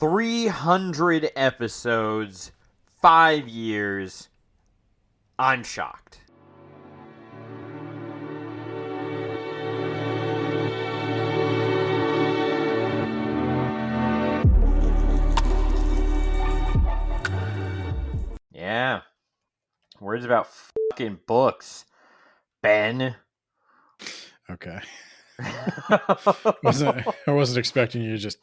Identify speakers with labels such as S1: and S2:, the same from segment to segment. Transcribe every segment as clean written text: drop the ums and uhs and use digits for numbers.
S1: 300 episodes, 5 years. I'm shocked. Yeah. Words about fucking books, Ben.
S2: Okay. I wasn't expecting you to just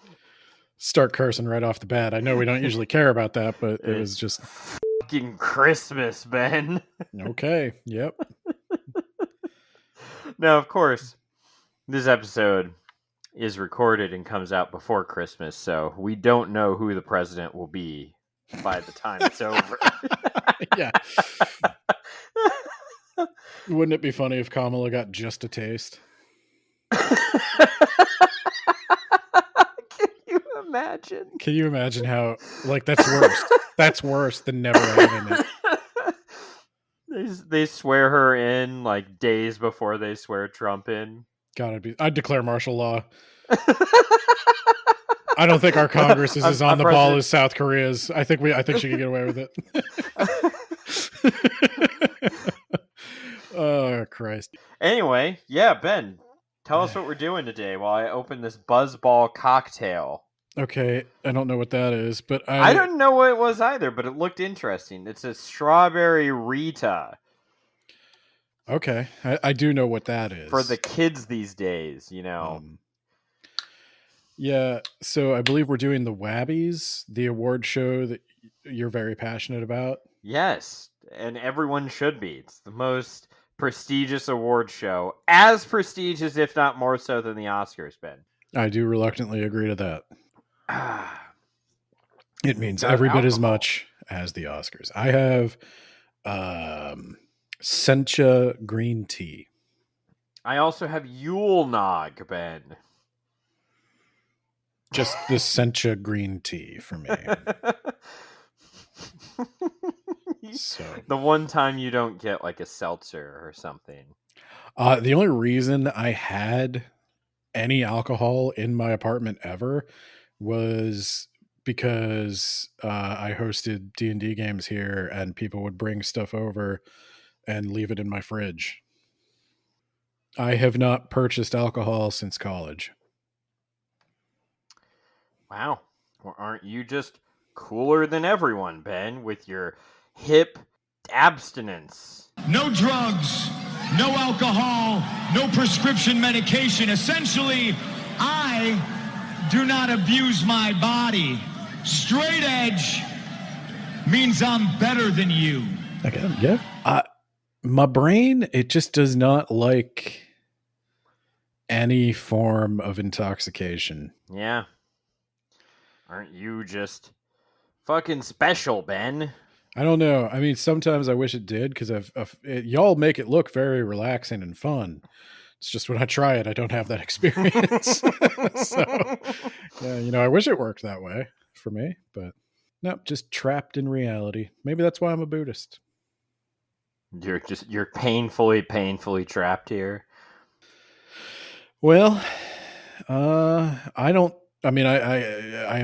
S2: start cursing right off the bat. I know we don't usually care about that, but it was just
S1: fucking Christmas, Ben.
S2: Okay. Yep.
S1: Now, of course, this episode is recorded and comes out before Christmas, so we don't know who the president will be by the time it's over.
S2: Yeah. Wouldn't it be funny if Kamala got just a taste? Can you imagine how, like, that's worse. That's worse than never having it.
S1: They swear her in like days before they swear Trump in.
S2: I'd declare martial law. I don't think our Congress is as on the ball as South Korea's. I think she could get away with it. Oh, Christ.
S1: Anyway, yeah, Ben, tell us what we're doing today while I open this Buzzball cocktail.
S2: Okay, I don't know what that is, but
S1: I don't know what it was either, but it looked interesting. It's a strawberry Rita.
S2: Okay, I do know what that is.
S1: For the kids these days, you know.
S2: Yeah, so I believe we're doing the WABies, the award show that you're very passionate about.
S1: Yes, and everyone should be. It's the most prestigious award show. As prestigious, if not more so, than the Oscars, Ben.
S2: I do reluctantly agree to that. It means every bit as much as the Oscars. I have Sencha green tea.
S1: I also have Yule Nog, Ben.
S2: Just the Sencha green tea for me. So
S1: the one time you don't get like a seltzer or something.
S2: The only reason I had any alcohol in my apartment ever was because I hosted D&D games here, and people would bring stuff over and leave it in my fridge. I have not purchased alcohol since college.
S1: Wow. Well, aren't you just cooler than everyone, Ben, with your hip abstinence?
S3: No drugs, no alcohol, no prescription medication. Essentially, I do not abuse my body. Straight edge means I'm better than you.
S2: Okay, yeah. My brain, it just does not like any form of intoxication.
S1: Yeah. Aren't you just fucking special, Ben?
S2: I don't know. I mean, sometimes I wish it did, because y'all make it look very relaxing and fun. It's just when I try it, I don't have that experience. So, yeah, I wish it worked that way for me, but nope, just trapped in reality. Maybe that's why I'm a Buddhist.
S1: You're painfully trapped here.
S2: Well, I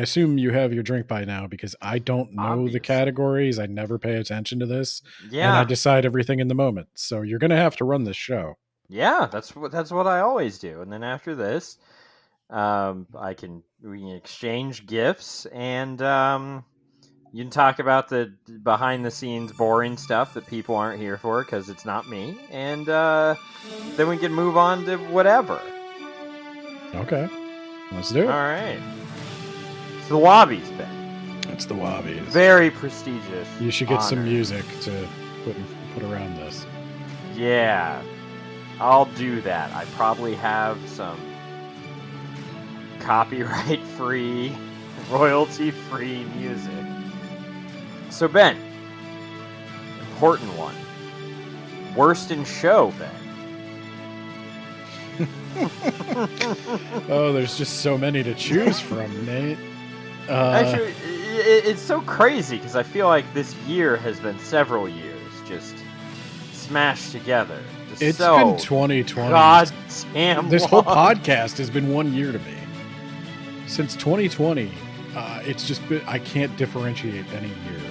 S2: assume you have your drink by now, because I don't know Obviously. The categories. I never pay attention to this.
S1: Yeah.
S2: And I decide everything in the moment. So you're going to have to run this show.
S1: Yeah, that's what I always do. And then after this, we can exchange gifts, and you can talk about the behind the scenes boring stuff that people aren't here for because it's not me. And then we can move on to whatever.
S2: Okay. Let's do it.
S1: All right. It's the WABies, Ben.
S2: It's the WABies.
S1: Very prestigious.
S2: You should get some music to put around this.
S1: Yeah. I'll do that. I probably have some copyright-free, royalty-free music. So, Ben, important one. Worst in show, Ben.
S2: Oh, there's just so many to choose from, Nate.
S1: Actually, it's so crazy because I feel like this year has been several years just smashed together.
S2: It's been 2020.
S1: God damn.
S2: This whole podcast has been 1 year to me. Since 2020, It's just I can't differentiate any year.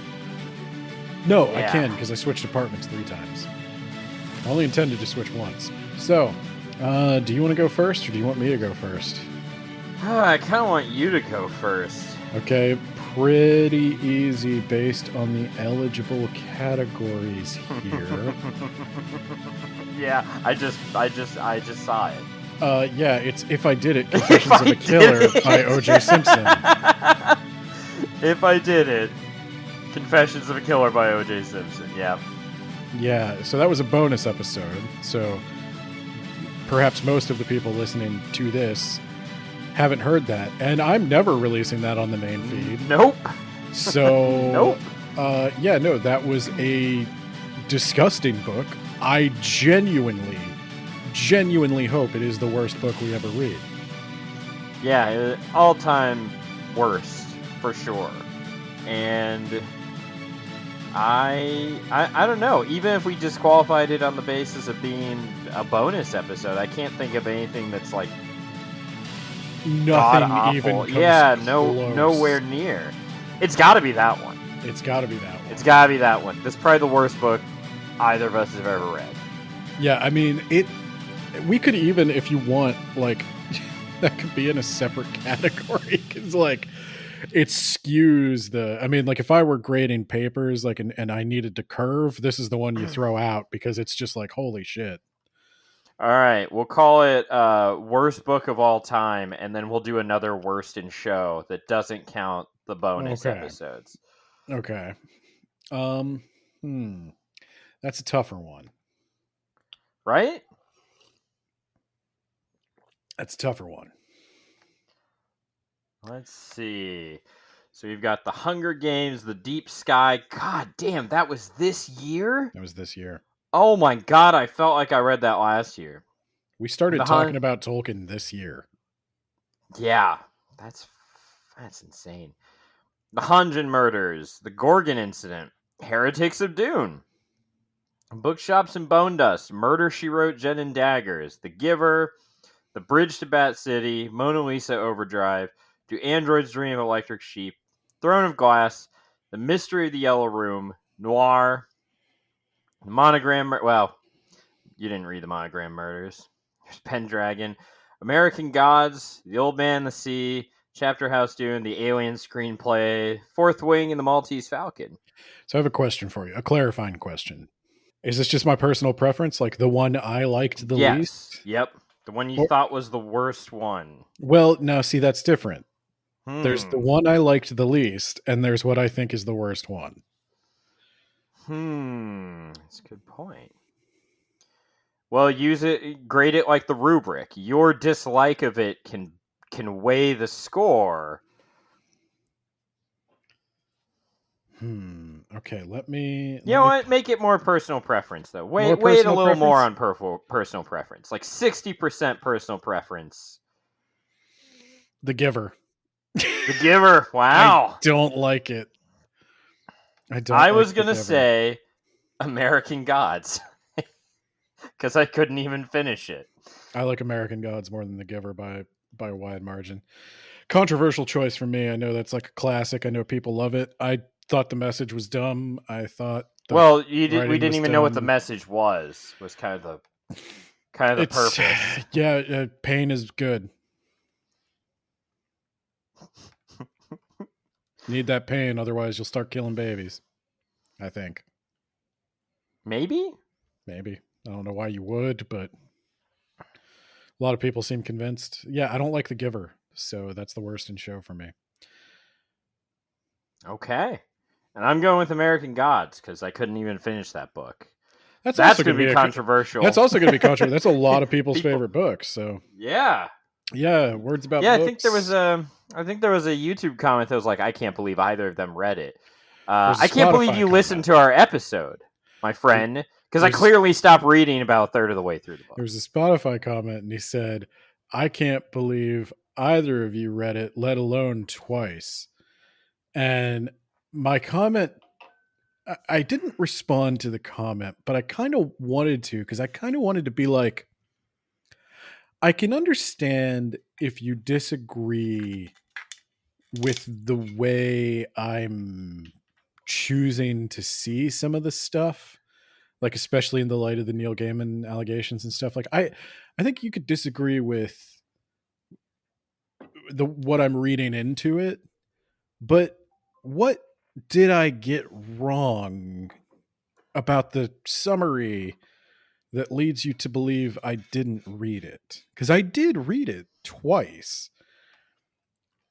S2: No, I can because I switched apartments 3 times. I only intended to switch once. So, do you want to go first, or do you want me to go first?
S1: I kind of want you to go first.
S2: Okay, pretty easy based on the eligible categories here.
S1: Yeah, I just saw it.
S2: Yeah, it's If I Did It, Confessions of a Killer by O.J. Simpson.
S1: If I Did It, Confessions of a Killer by O.J. Simpson, yeah.
S2: Yeah, so that was a bonus episode, so perhaps most of the people listening to this haven't heard that, and I'm never releasing that on the main feed.
S1: Nope.
S2: So,
S1: nope.
S2: Yeah, no, that was a disgusting book. I genuinely hope it is the worst book we ever read.
S1: Yeah, all-time worst, for sure. And I don't know. Even if we disqualified it on the basis of being a bonus episode, I can't think of anything that's like
S2: nothing even comes close.
S1: Nowhere near. It's got to be that one.
S2: It's got to be that one.
S1: It's got to be that one. This is probably the worst book either of us have ever read.
S2: Yeah, I mean, we could even, if you want, like, that could be in a separate category, because, like, it skews like, if I were grading papers, like, and I needed to curve, this is the one you throw out, because it's just like, holy shit.
S1: All right, we'll call it worst book of all time, and then we'll do another worst in show that doesn't count the bonus episodes.
S2: Okay. That's a tougher one.
S1: Right?
S2: That's a tougher one.
S1: Let's see. So we've got The Hunger Games, The Deep Sky. God damn, that was this year?
S2: That was this year.
S1: Oh my god, I felt like I read that last year.
S2: We started talking about Tolkien this year.
S1: Yeah, that's insane. The Honjin Murders, The Gorgon Incident, Heretics of Dune, Bookshops and Bone Dust, Murder, She Wrote, Jen and Daggers, The Giver, The Bridge to Bat City, Mona Lisa Overdrive, Do Androids Dream of Electric Sheep, Throne of Glass, The Mystery of the Yellow Room, Noir, The Monogram... Well, you didn't read The Monogram Murders. There's Pendragon, American Gods, The Old Man and the Sea, Chapter House Dune, The Alien Screenplay, Fourth Wing, and The Maltese Falcon.
S2: So I have a question for you, a clarifying question. Is this just my personal preference, like the one I liked the least?
S1: Yep. The one you thought was the worst one.
S2: Well, no, see, that's different. There's the one I liked the least, and there's what I think is the worst one.
S1: That's a good point. Well, grade it like the rubric. Your dislike of it can weigh the score.
S2: Okay, let me...
S1: You know what? Make it more personal preference, though. Weigh it a little more on personal preference. Like 60% personal preference.
S2: The Giver.
S1: The Giver. Wow.
S2: I don't like it.
S1: I was going to say American Gods. Because I couldn't even finish it.
S2: I like American Gods more than The Giver by a wide margin. Controversial choice for me. I know that's like a classic. I know people love it. I thought the message was dumb. I thought
S1: we didn't even know what the message was kind of the purpose.
S2: Yeah, pain is good. Need that pain, otherwise you'll start killing babies. I think.
S1: Maybe.
S2: I don't know why you would, but a lot of people seem convinced. Yeah, I don't like The Giver, so that's the worst in show for me.
S1: Okay. And I'm going with American Gods because I couldn't even finish that book.
S2: That's
S1: going to be controversial.
S2: That's also going to be controversial. That's a lot of people's favorite books. So
S1: yeah,
S2: words about books.
S1: I think there was a YouTube comment that was like, I can't believe either of them read it. I can't believe you listened to our episode, my friend, because I clearly stopped reading about a third of the way through the book.
S2: There was a Spotify comment, and he said, I can't believe either of you read it, let alone twice. And my comment, I didn't respond to the comment, but I kind of wanted to, because I kind of wanted to be like, I can understand if you disagree with the way I'm choosing to see some of the stuff, like especially in the light of the Neil Gaiman allegations and stuff. Like I think you could disagree with what I'm reading into it, but what did I get wrong about the summary that leads you to believe I didn't read it? Because I did read it twice.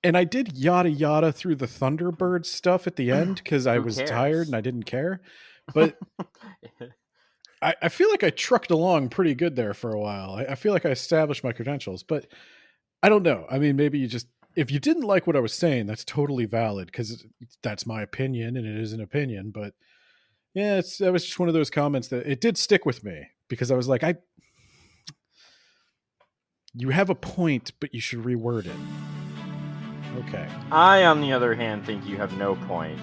S2: And I did yada yada through the Thunderbird stuff at the end because I was tired and I didn't care. But I feel like I trucked along pretty good there for a while. I feel like I established my credentials, but I don't know. I mean, maybe you just, if you didn't like what I was saying, that's totally valid because that's my opinion and it is an opinion. But yeah, that was just one of those comments that it did stick with me because I was like, you have a point, but you should reword it. Okay.
S1: I, on the other hand, think you have no point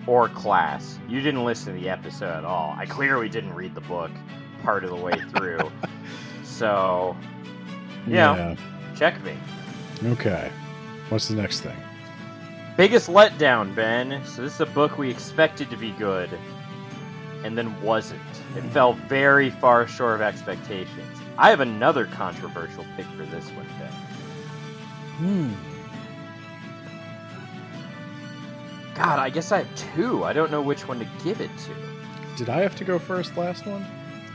S1: or class. You didn't listen to the episode at all. I clearly didn't read the book part of the way through. So, yeah, checkmate.
S2: Okay. What's the next thing?
S1: Biggest letdown, Ben. So this is a book we expected to be good, and then wasn't. It fell very far short of expectations. I have another controversial pick for this one, Ben. God, I guess I have two. I don't know which one to give it to.
S2: Did I have to go first last one?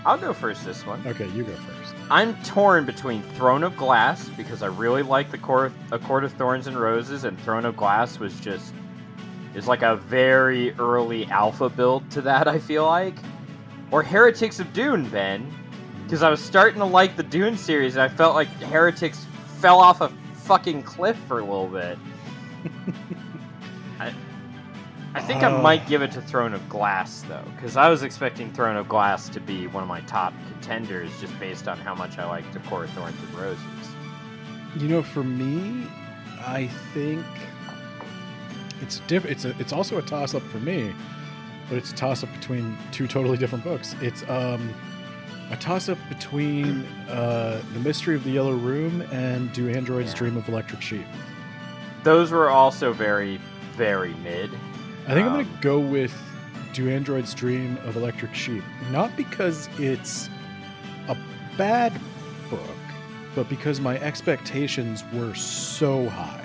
S1: I'll go first this one.
S2: Okay, you go first.
S1: I'm torn between Throne of Glass, because I really like A Court of Thorns and Roses, and Throne of Glass is like a very early alpha build to that, I feel like. Or Heretics of Dune, Ben. Because I was starting to like the Dune series, and I felt like Heretics fell off a fucking cliff for a little bit. I think I might give it to Throne of Glass, though, because I was expecting Throne of Glass to be one of my top contenders just based on how much I liked A Court of Thorns and Roses.
S2: You know, for me, I think it's different. It's also a toss-up for me, but it's a toss-up between two totally different books. It's a toss-up between The Mystery of the Yellow Room and Do Androids Dream of Electric Sheep?
S1: Those were also very, very mid.
S2: I think I'm going to go with Do Androids Dream of Electric Sheep. Not because it's a bad book, but because my expectations were so high.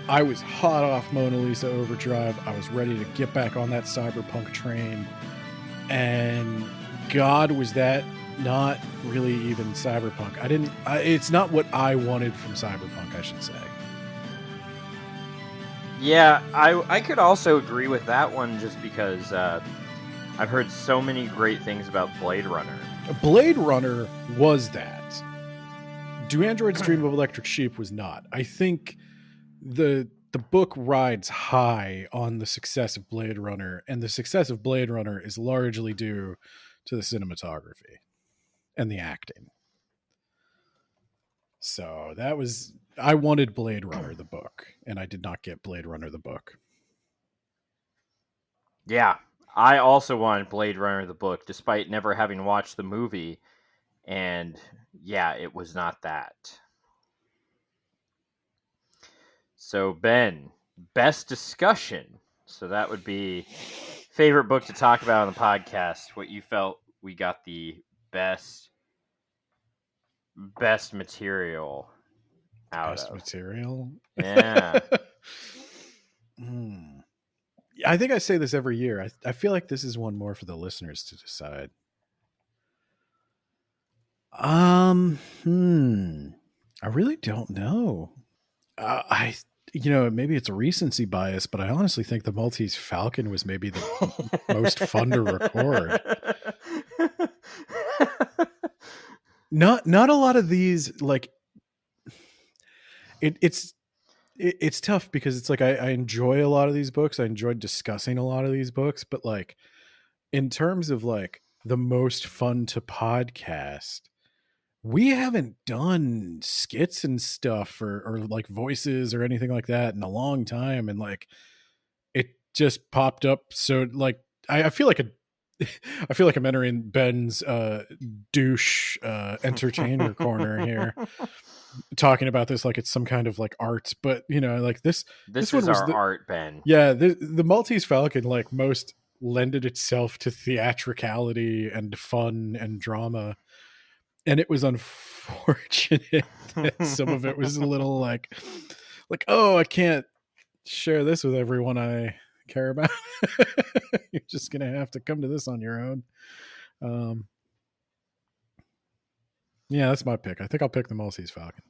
S2: I was hot off Mona Lisa Overdrive. I was ready to get back on that cyberpunk train. And God, was that not really even cyberpunk. It's not what I wanted from cyberpunk, I should say.
S1: Yeah, I could also agree with that one just because I've heard so many great things about Blade Runner.
S2: Blade Runner was that. Do Androids Dream of Electric Sheep was not. I think the book rides high on the success of Blade Runner, and the success of Blade Runner is largely due to the cinematography and the acting. So I wanted Blade Runner, the book, and I did not get Blade Runner, the book.
S1: Yeah, I also wanted Blade Runner, the book, despite never having watched the movie. And yeah, it was not that. So, Ben, best discussion. So that would be favorite book to talk about on the podcast. What you felt we got the best material out
S2: best
S1: of.
S2: Material?
S1: Yeah.
S2: I think I say this every year. I feel like this is one more for the listeners to decide. I really don't know. Maybe it's a recency bias, but I honestly think the Maltese Falcon was maybe the most fun to record. Not a lot of these, like, it's tough because it's like I enjoy a lot of these books. I enjoyed discussing a lot of these books, but like in terms of like the most fun to podcast, we haven't done skits and stuff or like voices or anything like that in a long time. And like, it just popped up. So like, I feel like I feel like I'm entering Ben's douche entertainer corner here, talking about this like it's some kind of like art, but like this
S1: This
S2: one
S1: is
S2: was
S1: our art, Ben.
S2: the Maltese Falcon like most lended itself to theatricality and fun and drama, and it was unfortunate that some of it was a little like oh, I can't share this with everyone I care about. You're just gonna have to come to this on your own. Yeah, that's my pick. I think I'll pick the Maltese Falcon.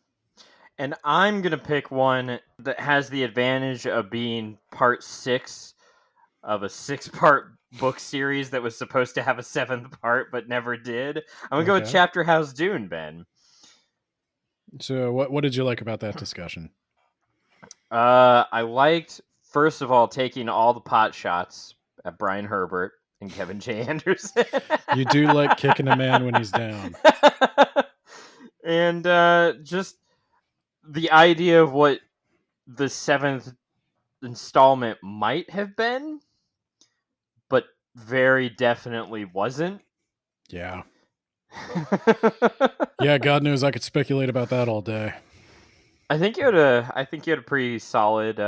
S1: And I'm going to pick one that has the advantage of being part 6 of a 6-part book series that was supposed to have a 7th part but never did. I'm going to go with Chapter House Dune, Ben.
S2: So what did you like about that discussion?
S1: I liked, first of all, taking all the pot shots at Brian Herbert and Kevin J. Anderson.
S2: You do like kicking a man when he's down.
S1: And just the idea of what the 7th installment might have been, but very definitely wasn't.
S2: Yeah. Yeah, God knows I could speculate about that all day.
S1: I think you had a pretty solid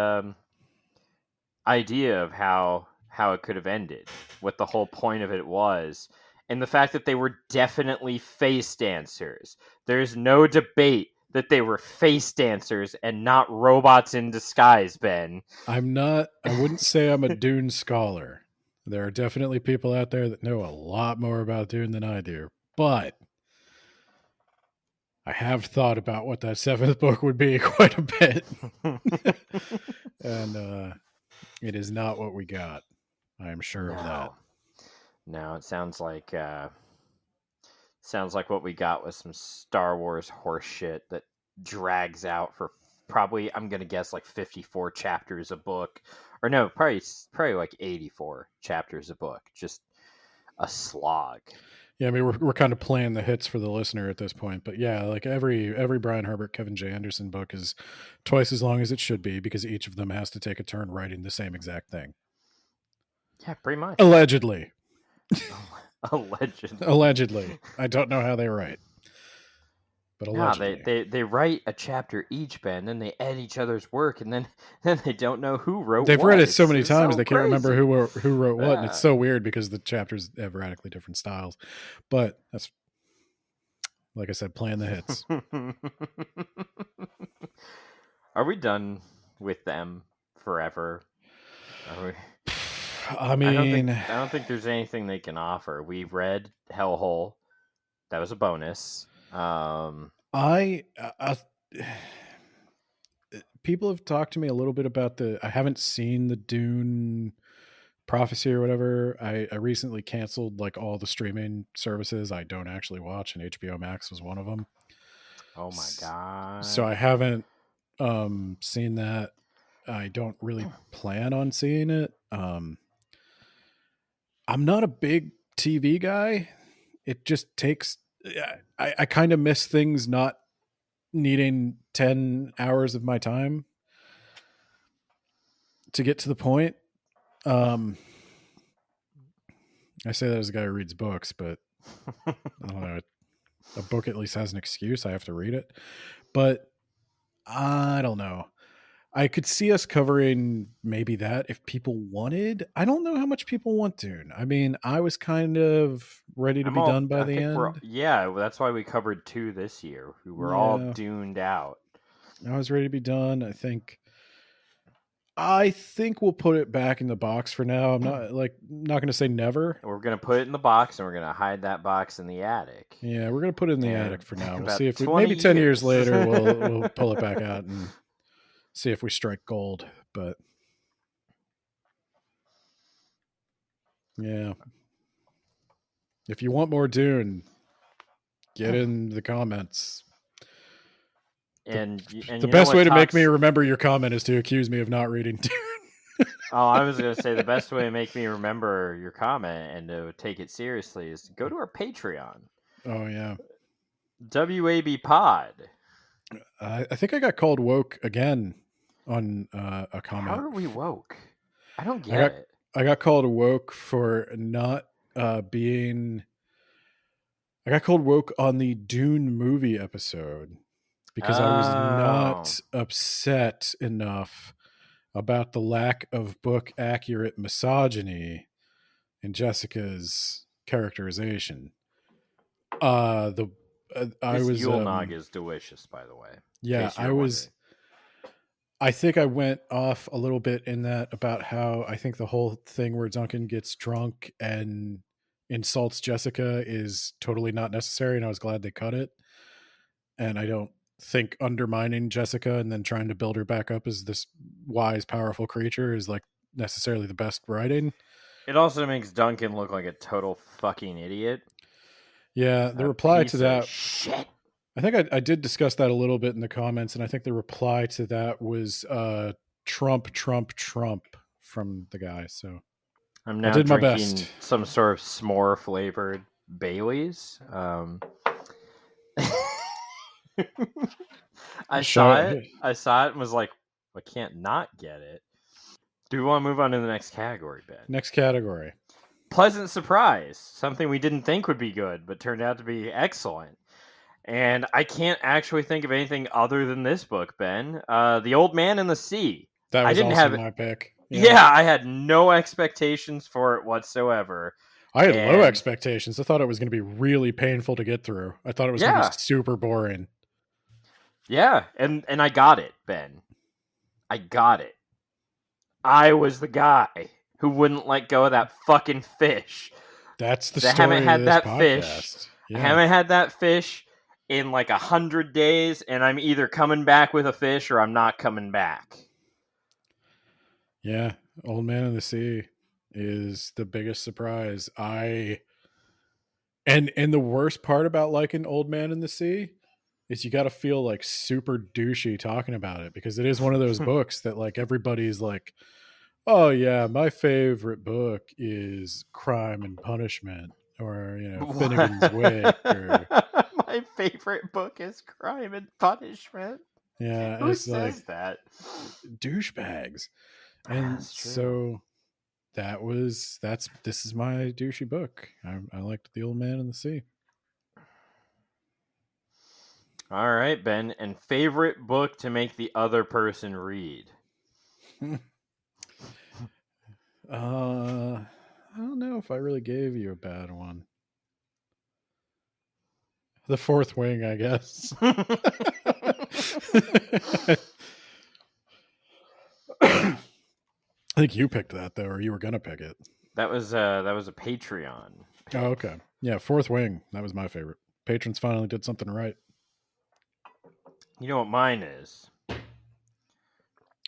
S1: idea of how it could have ended, what the whole point of it was, and the fact that they were definitely face dancers. There's no debate that they were face dancers and not robots in disguise, Ben.
S2: I wouldn't say I'm a Dune scholar. There are definitely people out there that know a lot more about Dune than I do, but I have thought about what that 7th book would be quite a bit. And it is not what we got. I am sure of that.
S1: No, it sounds like what we got was some Star Wars horse shit that drags out for probably, I'm gonna guess, like 54 chapters a book, or no, probably like 84 chapters a book. Just a slog.
S2: Yeah, I mean we're kind of playing the hits for the listener at this point, but yeah, like every Brian Herbert, Kevin J. Anderson book is twice as long as it should be because each of them has to take a turn writing the same exact thing.
S1: Yeah, pretty much.
S2: Allegedly.
S1: Allegedly.
S2: I don't know how they write. But allegedly.
S1: They write a chapter each, Ben, then they edit each other's work, and then they don't know who wrote
S2: They've
S1: what.
S2: read it so many
S1: It's
S2: times
S1: so
S2: they can't remember
S1: crazy.
S2: who wrote what, and it's so weird because the chapters have radically different styles. But that's, like I said, playing the hits.
S1: Are we done with them forever? Are we?
S2: I mean,
S1: I don't think there's anything they can offer. We read Hellhole. That was a bonus.
S2: People have talked to me a little bit about I haven't seen the Dune Prophecy or whatever. I recently canceled like all the streaming services I don't actually watch, and HBO Max was one of them.
S1: Oh my god.
S2: So I haven't seen that. I don't really plan on seeing it. I'm not a big TV guy. It just takes, I kind of miss things not needing 10 hours of my time to get to the point. I say that as a guy who reads books, but I don't know. A book at least has an excuse. I have to read it, but I don't know. I could see us covering maybe that if people wanted. I don't know how much people want Dune. I mean, I was kind of ready to be done by the end.
S1: Yeah, that's why we covered 2 this year. We were all duned out.
S2: I was ready to be done. I think we'll put it back in the box for now. I'm not going to say never.
S1: We're going to put it in the box, and we're going to hide that box in the attic.
S2: Yeah, we're going to put it in the attic for now. We'll see if maybe 10 years later we'll pull it back out and see if we strike gold. But yeah, if you want more Dune, get in the comments.
S1: And
S2: the best way to make me remember your comment is to accuse me of not reading Dune.
S1: Oh, I was going to say the best way to make me remember your comment and to take it seriously is to go to our Patreon.
S2: Oh, yeah.
S1: WAB Pod.
S2: I think I got called woke again on a comment.
S1: How are we woke? I don't get it.
S2: I got called woke for not being I got cold woke on the Dune movie episode because I was not upset enough about the lack of book accurate misogyny in Jessica's characterization. I
S1: This
S2: was
S1: Yule Nog is delicious, by the way.
S2: yeah, I think I went off a little bit in that about how I think the whole thing where Duncan gets drunk and insults Jessica is totally not necessary, and I was glad they cut it. And I don't think undermining Jessica and then trying to build her back up as this wise, powerful creature is like necessarily the best writing.
S1: It also makes Duncan look like a total fucking idiot.
S2: Yeah, the reply to that
S1: shit.
S2: I think I did discuss that a little bit in the comments, and I think the reply to that was Trump, Trump, Trump from the guy. So
S1: I'm now
S2: I did my
S1: drinking
S2: best.
S1: some sort of s'more flavored Bailey's. I saw it and was like, I can't not get it. Do we want to move on to the next category, Ben?
S2: Next category.
S1: Pleasant surprise. Something we didn't think would be good, but turned out to be excellent. And I can't actually think of anything other than this book, Ben. The Old Man and the Sea.
S2: That was my pick.
S1: Yeah, I had no expectations for it whatsoever.
S2: I had low expectations. I thought it was going to be really painful to get through. I thought it was going to be super boring.
S1: Yeah, and I got it, Ben. I got it. I was the guy who wouldn't let go of that fucking fish.
S2: That's the story of this podcast.
S1: Fish. Yeah. I haven't had that fish in like 100 days, and I'm either coming back with a fish or I'm not coming back.
S2: Yeah, Old Man in the Sea is the biggest surprise. And the worst part about liking Old Man in the Sea is you got to feel like super douchey talking about it, because it is one of those books that like everybody's like, oh yeah, my favorite book is Crime and Punishment, or Finnegan's Wake. Or
S1: my favorite book is Crime and Punishment.
S2: Yeah,
S1: who says that?
S2: Douchebags. And so this is my douchey book. I liked The Old Man in the Sea.
S1: All right, Ben. And favorite book to make the other person read?
S2: I don't know if I really gave you a bad one. The Fourth Wing, I guess. I think you picked that though, or you were gonna pick it.
S1: That was a Patreon pick.
S2: Oh, okay. Yeah, Fourth Wing. That was my favorite. Patrons finally did something right.
S1: You know what mine is?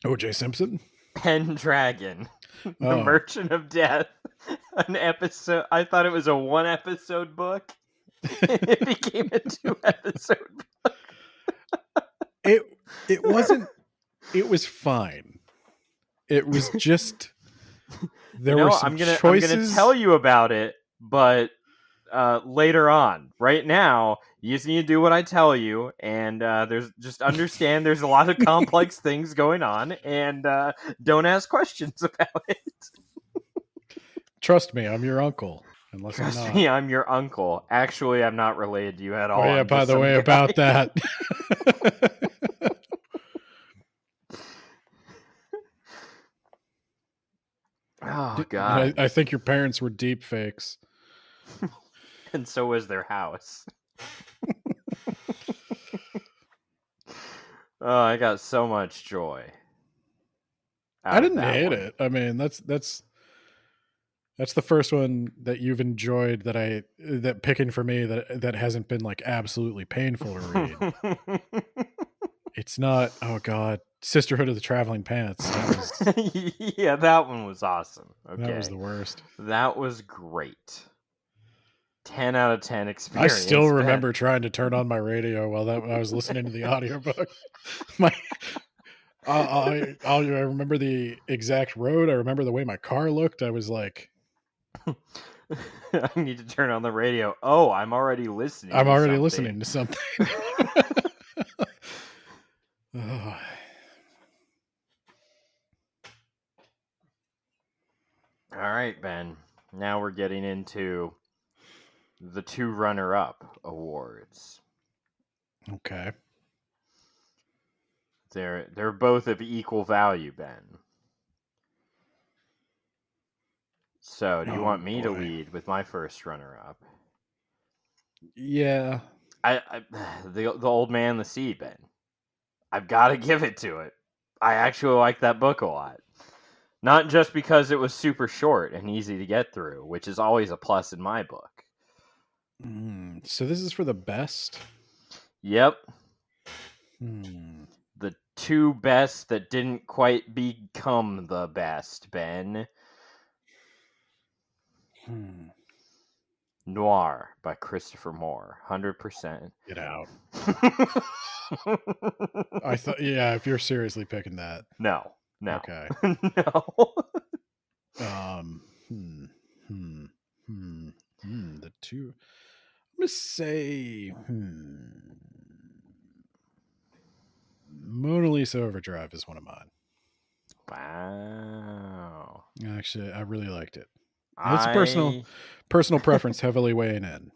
S2: O.J. Simpson?
S1: Pendragon. The Merchant of Death. An episode. I thought it was a 1 episode book. It became a 2 episode book.
S2: It wasn't. It was fine. It was just there were some choices.
S1: I'm gonna tell you about it, but later on. Right now, you just need to do what I tell you, and understand there's a lot of complex things going on, and don't ask questions about it.
S2: Trust me, I'm your uncle.
S1: Trust me, I'm your uncle. Actually, I'm not related to you at all.
S2: Oh yeah, by the way, about that.
S1: Oh God!
S2: I think your parents were deep fakes,
S1: and so was their house. Oh, I got so much joy.
S2: I didn't hate it. I mean, that's the first one that you've enjoyed that picking for me that hasn't been like absolutely painful to read. It's not. Oh God. Sisterhood of the Traveling Pants.
S1: Yeah, that one was awesome. Okay.
S2: That was the worst.
S1: That was great. 10 out of 10 experience.
S2: I still remember trying to turn on my radio while I was listening to the audiobook. I remember the exact road. I remember the way my car looked. I was like,
S1: I need to turn on the radio. Oh, I'm already listening.
S2: I'm already listening to something. Oh.
S1: All right, Ben. now we're getting into the 2 runner-up awards.
S2: Okay.
S1: They're both of equal value, Ben. So, do you want me to lead with my first runner-up?
S2: Yeah.
S1: The Old Man, the Sea, Ben. I've got to give it to it. I actually like that book a lot. Not just because it was super short and easy to get through, which is always a plus in my book.
S2: So this is for the best?
S1: Yep. The 2 best that didn't quite become the best, Ben. Noir by Christopher Moore. 100%.
S2: Get out. I thought, yeah, if you're seriously picking that.
S1: No.
S2: Okay.
S1: No.
S2: The 2. I'm gonna say Mona Lisa Overdrive is one of mine.
S1: Wow.
S2: Actually, I really liked it. It's a personal preference heavily weighing in.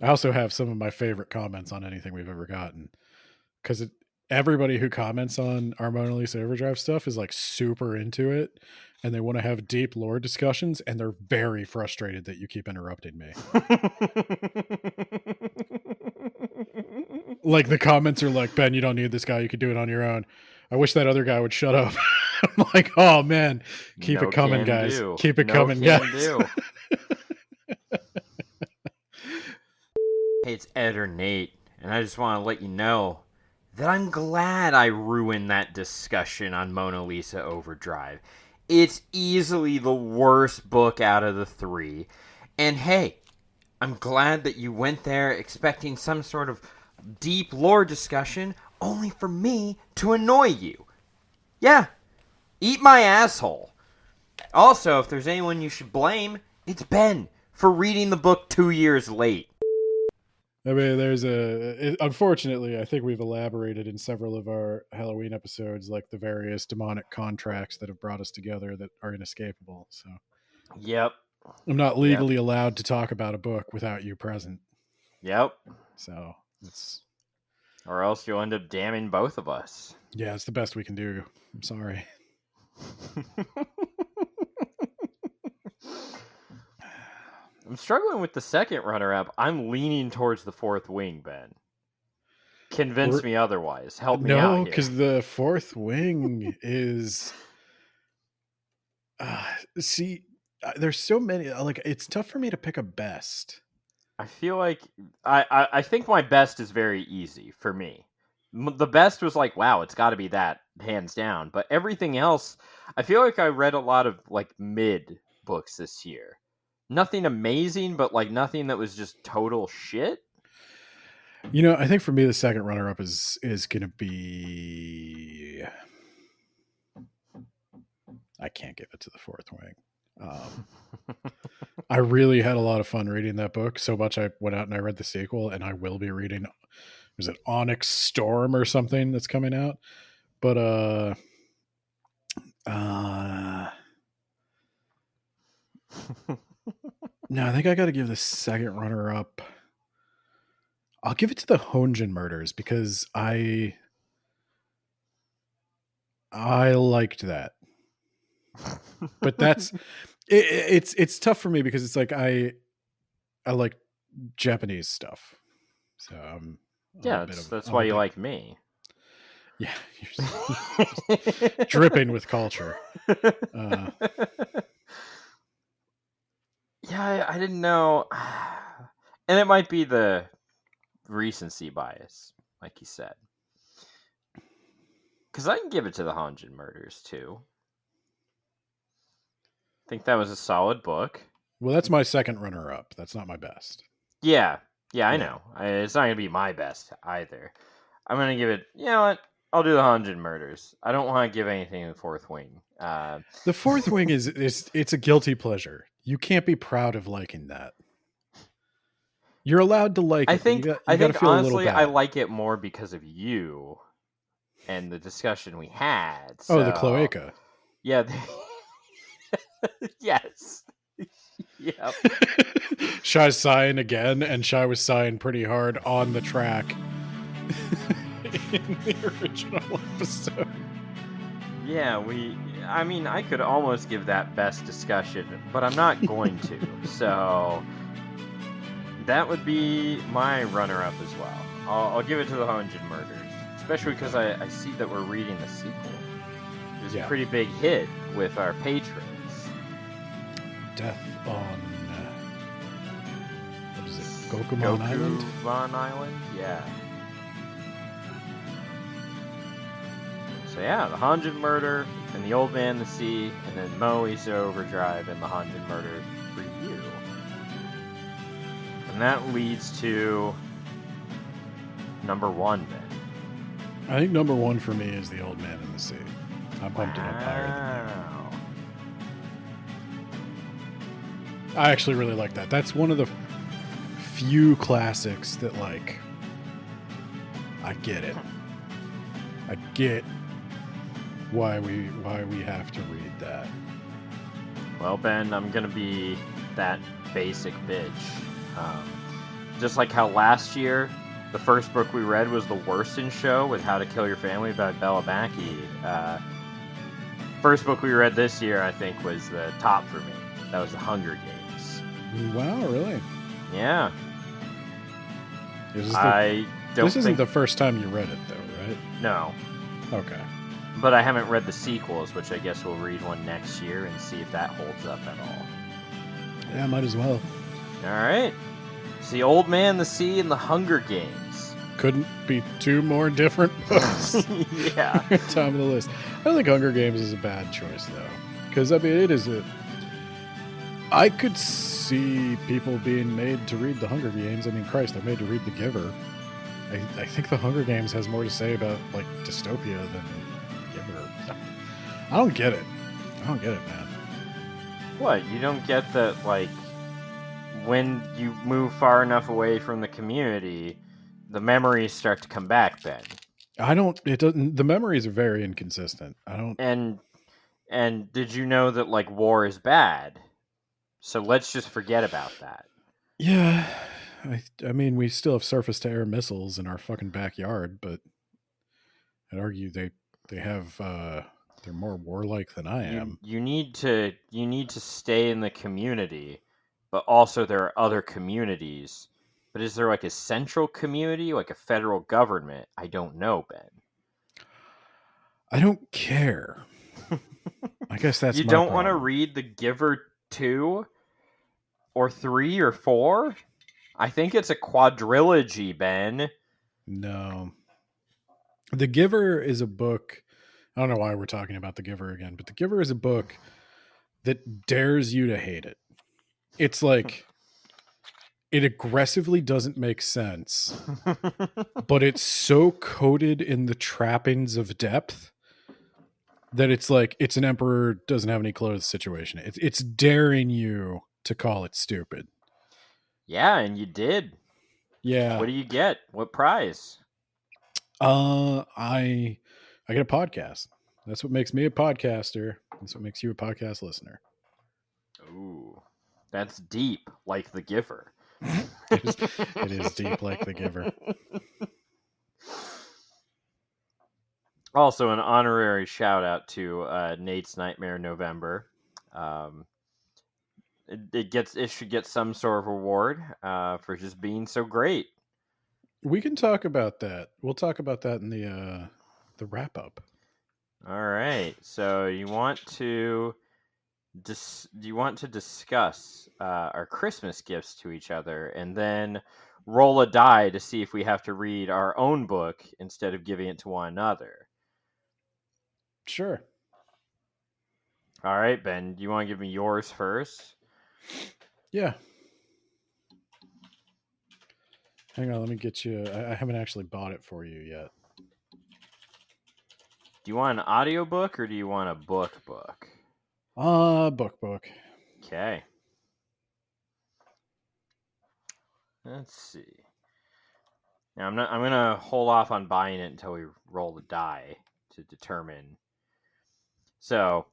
S2: I also have some of my favorite comments on anything we've ever gotten, because everybody who comments on our Mona Lisa Overdrive stuff is like super into it, and they want to have deep lore discussions, and they're very frustrated that you keep interrupting me. Like the comments are like, Ben, you don't need this guy. You could do it on your own. I wish that other guy would shut up. I'm like, oh man, keep it coming, guys. Keep it coming, guys.
S1: Hey, it's Ed or Nate, and I just want to let you know that I'm glad I ruined that discussion on Mona Lisa Overdrive. It's easily the worst book out of the 3. And hey, I'm glad that you went there expecting some sort of deep lore discussion only for me to annoy you. Yeah, eat my asshole. Also, if there's anyone you should blame, it's Ben for reading the book 2 years late.
S2: I mean, unfortunately, I think we've elaborated in several of our Halloween episodes, like the various demonic contracts that have brought us together that are inescapable. So,
S1: yep.
S2: I'm not legally allowed to talk about a book without you present.
S1: Yep.
S2: So, it's...
S1: Or else you'll end up damning both of us.
S2: Yeah, it's the best we can do. I'm sorry.
S1: I'm struggling with the second runner-up. I'm leaning towards the Fourth Wing, Ben. Convince me otherwise. Help me out here.
S2: No, because the Fourth Wing is... there's so many... Like, it's tough for me to pick a best.
S1: I feel like... I think my best is very easy for me. The best was like, wow, it's got to be that, hands down. But everything else... I feel like I read a lot of, like, mid books this year. Nothing amazing, but like nothing that was just total shit.
S2: You know, I think for me, the second runner-up is going to be... I can't give it to the Fourth Wing. I really had a lot of fun reading that book. So much I went out and I read the sequel, and I will be reading... Was it Onyx Storm or something that's coming out? But no, I think I got to give the second runner-up. I'll give it to the Honjin Murders because I liked that. But that's it's tough for me because it's like I like Japanese stuff. So
S1: yeah, that's why you like me.
S2: Yeah, you're dripping with culture.
S1: Yeah, I didn't know. And it might be the recency bias, like you said. Because I can give it to the Honjin Murders, too. I think that was a solid book.
S2: Well, that's my second runner-up. That's not my best.
S1: Yeah, I know. It's not going to be my best, either. I'm going to give it... You know what? I'll do the Honjin Murders. I don't want to give anything to the Fourth Wing.
S2: The Fourth Wing is it's a guilty pleasure. You can't be proud of liking that. You're allowed to like it.
S1: I think honestly, I like it more because of you and the discussion we had.
S2: Oh,
S1: So,
S2: the cloaca.
S1: Yeah. Yes. Yep.
S2: Shy's sighing again, and Shy was sighing pretty hard on the track in the original episode.
S1: Yeah, I mean, I could almost give that best discussion, but I'm not going to. So that would be my runner-up as well. I'll give it to the Honjin Murders, especially because I see that we're reading the sequel. It was a pretty big hit with our patrons.
S2: Death on what is it? Gokumon Island?
S1: Gokumon Island, yeah. So yeah, the Honjin Murder and the Old Man in the Sea, and then Moe's Overdrive and the Honjin Murder for you. And that leads to number 1 then.
S2: I think number 1 for me is the Old Man in the Sea. I bumped it up higher than that. I actually really like that. That's one of the few classics that, like, I get it. I get why we have to read that.
S1: Well, Ben, I'm gonna be that basic bitch. Just like how last year the first book we read was the Worston Show with How to Kill Your Family by Bella Mackey. First book we read this year, I think, was the top for me. That was The Hunger Games.
S2: Wow, really?
S1: Yeah.
S2: This
S1: This
S2: isn't the first time you read it, though, right?
S1: No.
S2: Okay.
S1: But I haven't read the sequels, which I guess we'll read one next year and see if that holds up at all.
S2: Yeah, might as well.
S1: All right. It's The Old Man, the Sea, and The Hunger Games.
S2: Couldn't be 2 more different books.
S1: Yeah.
S2: Top of the list. I don't think Hunger Games is a bad choice, though. Because, I mean, it is I could see people being made to read The Hunger Games. I mean, Christ, they're made to read The Giver. I think The Hunger Games has more to say about, like, dystopia than Giver. I don't get it. Man.
S1: What? You don't get that, like, when you move far enough away from the community, the memories start to come back, Ben.
S2: The memories are very inconsistent.
S1: And did you know that, like, war is bad? So let's just forget about that.
S2: Yeah. I mean, we still have surface-to-air missiles in our fucking backyard, but I'd argue they have they're more warlike than I am.
S1: You need to stay in the community, but also there are other communities. But is there like a central community, like a federal government? I don't know, Ben.
S2: I don't care. I guess that's
S1: you
S2: my
S1: don't want to
S2: problem.
S1: read The Giver 2 or 3 or 4? I think it's a quadrilogy, Ben.
S2: No. The Giver is a book. I don't know why we're talking about The Giver again, but The Giver is a book that dares you to hate it. It's like, it aggressively doesn't make sense, but it's so coated in the trappings of depth that it's like, it's an emperor doesn't have any clothes situation. It's daring you to call it stupid.
S1: Yeah, and you did.
S2: Yeah.
S1: What do you get? What prize?
S2: I get a podcast. That's what makes me a podcaster. That's what makes you a podcast listener.
S1: Ooh, that's deep, like The Giver.
S2: It is deep like The Giver.
S1: Also, an honorary shout out to Nate's Nightmare November. It should get some sort of reward for just being so great.
S2: We can talk about that. We'll talk about that in the wrap up.
S1: All right. So you want to discuss our Christmas gifts to each other, and then roll a die to see if we have to read our own book instead of giving it to one another.
S2: Sure.
S1: All right, Ben. Do you want to give me yours first?
S2: Yeah. Hang on, let me get you. I haven't actually bought it for you yet.
S1: Do you want an audiobook or do you want a book?
S2: Book.
S1: Okay. Let's see. Now, I'm gonna hold off on buying it until we roll the die to determine. So,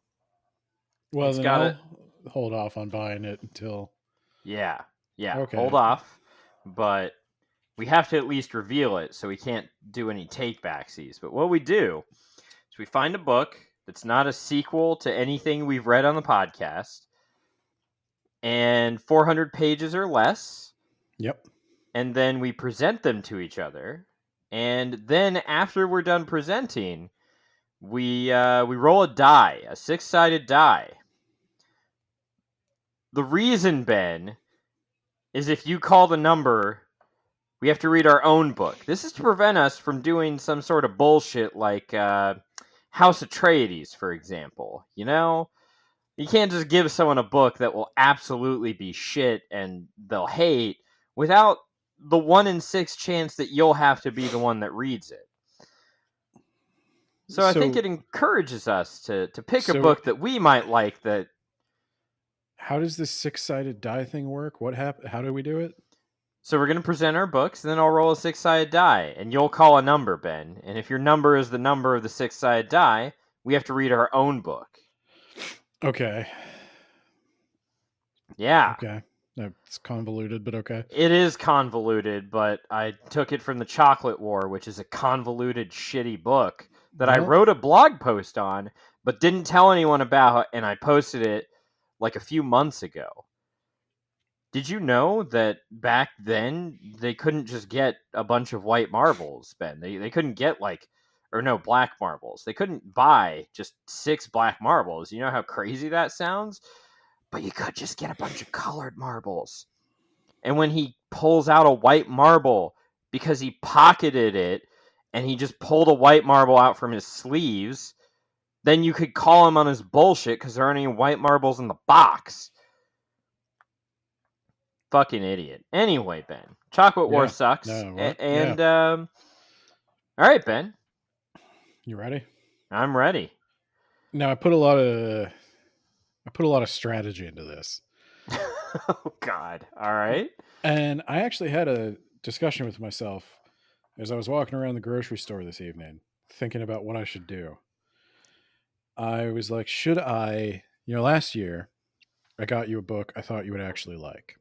S2: Well,
S1: it's
S2: then
S1: got
S2: I'll hold off on buying it until.
S1: yeah,
S2: Okay.
S1: hold off, but we have to at least reveal it, so we can't do any take backsies. But what we do is we find a book that's not a sequel to anything we've read on the podcast, and 400 pages or less.
S2: Yep.
S1: And then we present them to each other. And then after we're done presenting, we roll a die, a 6-sided die. The reason, Ben, is if you call the number, we have to read our own book. This is to prevent us from doing some sort of bullshit like House Atreides, for example. You know? You can't just give someone a book that will absolutely be shit and they'll hate without the 1 in 6 chance that you'll have to be the one that reads it. So I think it encourages us to pick a book that we might like. That.
S2: How does this 6-sided die thing work? What happened? How do we do it?
S1: So we're going to present our books, and then I'll roll a 6-sided die, and you'll call a number, Ben. And if your number is the number of the 6-sided die, we have to read our own book.
S2: Okay.
S1: Yeah.
S2: Okay. It's convoluted, but okay.
S1: It is convoluted, but I took it from the Chocolate War, which is a convoluted, shitty book that I wrote a blog post on, but didn't tell anyone about, and I posted it like a few months ago. Did you know that back then they couldn't just get a bunch of white marbles, Ben? They couldn't get black marbles. They couldn't buy just 6 black marbles. You know how crazy that sounds? But you could just get a bunch of colored marbles. And when he pulls out a white marble because he pocketed it and he just pulled a white marble out from his sleeves, then you could call him on his bullshit because there aren't any white marbles in the box. Fucking idiot. Anyway, Ben, Chocolate War sucks. All right, Ben.
S2: You ready?
S1: I'm ready.
S2: Now I put a lot of strategy into this.
S1: Oh God. All right.
S2: And I actually had a discussion with myself as I was walking around the grocery store this evening, thinking about what I should do. I was like, should I, last year I got you a book I thought you would actually like.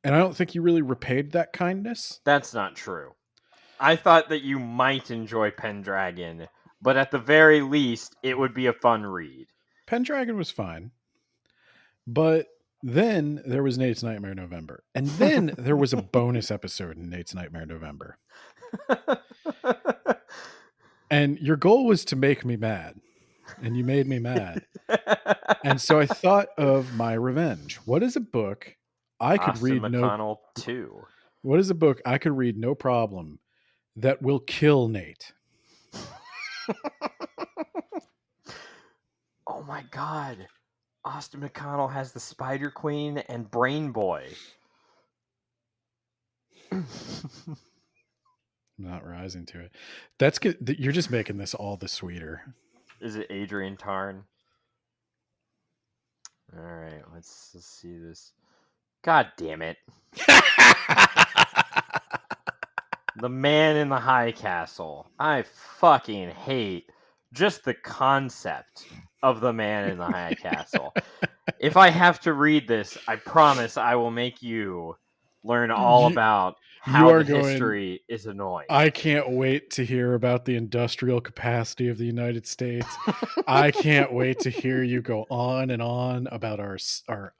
S2: And I don't think you really repaid that kindness.
S1: That's not true. I thought that you might enjoy Pendragon, but at the very least, it would be a fun read.
S2: Pendragon was fine. But then there was Nate's Nightmare November. And then there was a bonus episode in Nate's Nightmare November. And your goal was to make me mad. And you made me mad. And so I thought of my revenge. What is a book I could read?
S1: McConnell 2.
S2: What is a book I could read no problem that will kill Nate?
S1: Oh my God. Austin McConnell has the Spider Queen and Brain Boy.
S2: I'm not rising to it. That's good. You're just making this all the sweeter.
S1: Is it Adrian Tarn? All right, let's see this. God damn it. The Man in the High Castle. I fucking hate just the concept of The Man in the High Castle. If I have to read this, I promise I will make you learn all about how the history is annoying.
S2: I can't wait to hear about the industrial capacity of the United States. I can't wait to hear you go on and on about our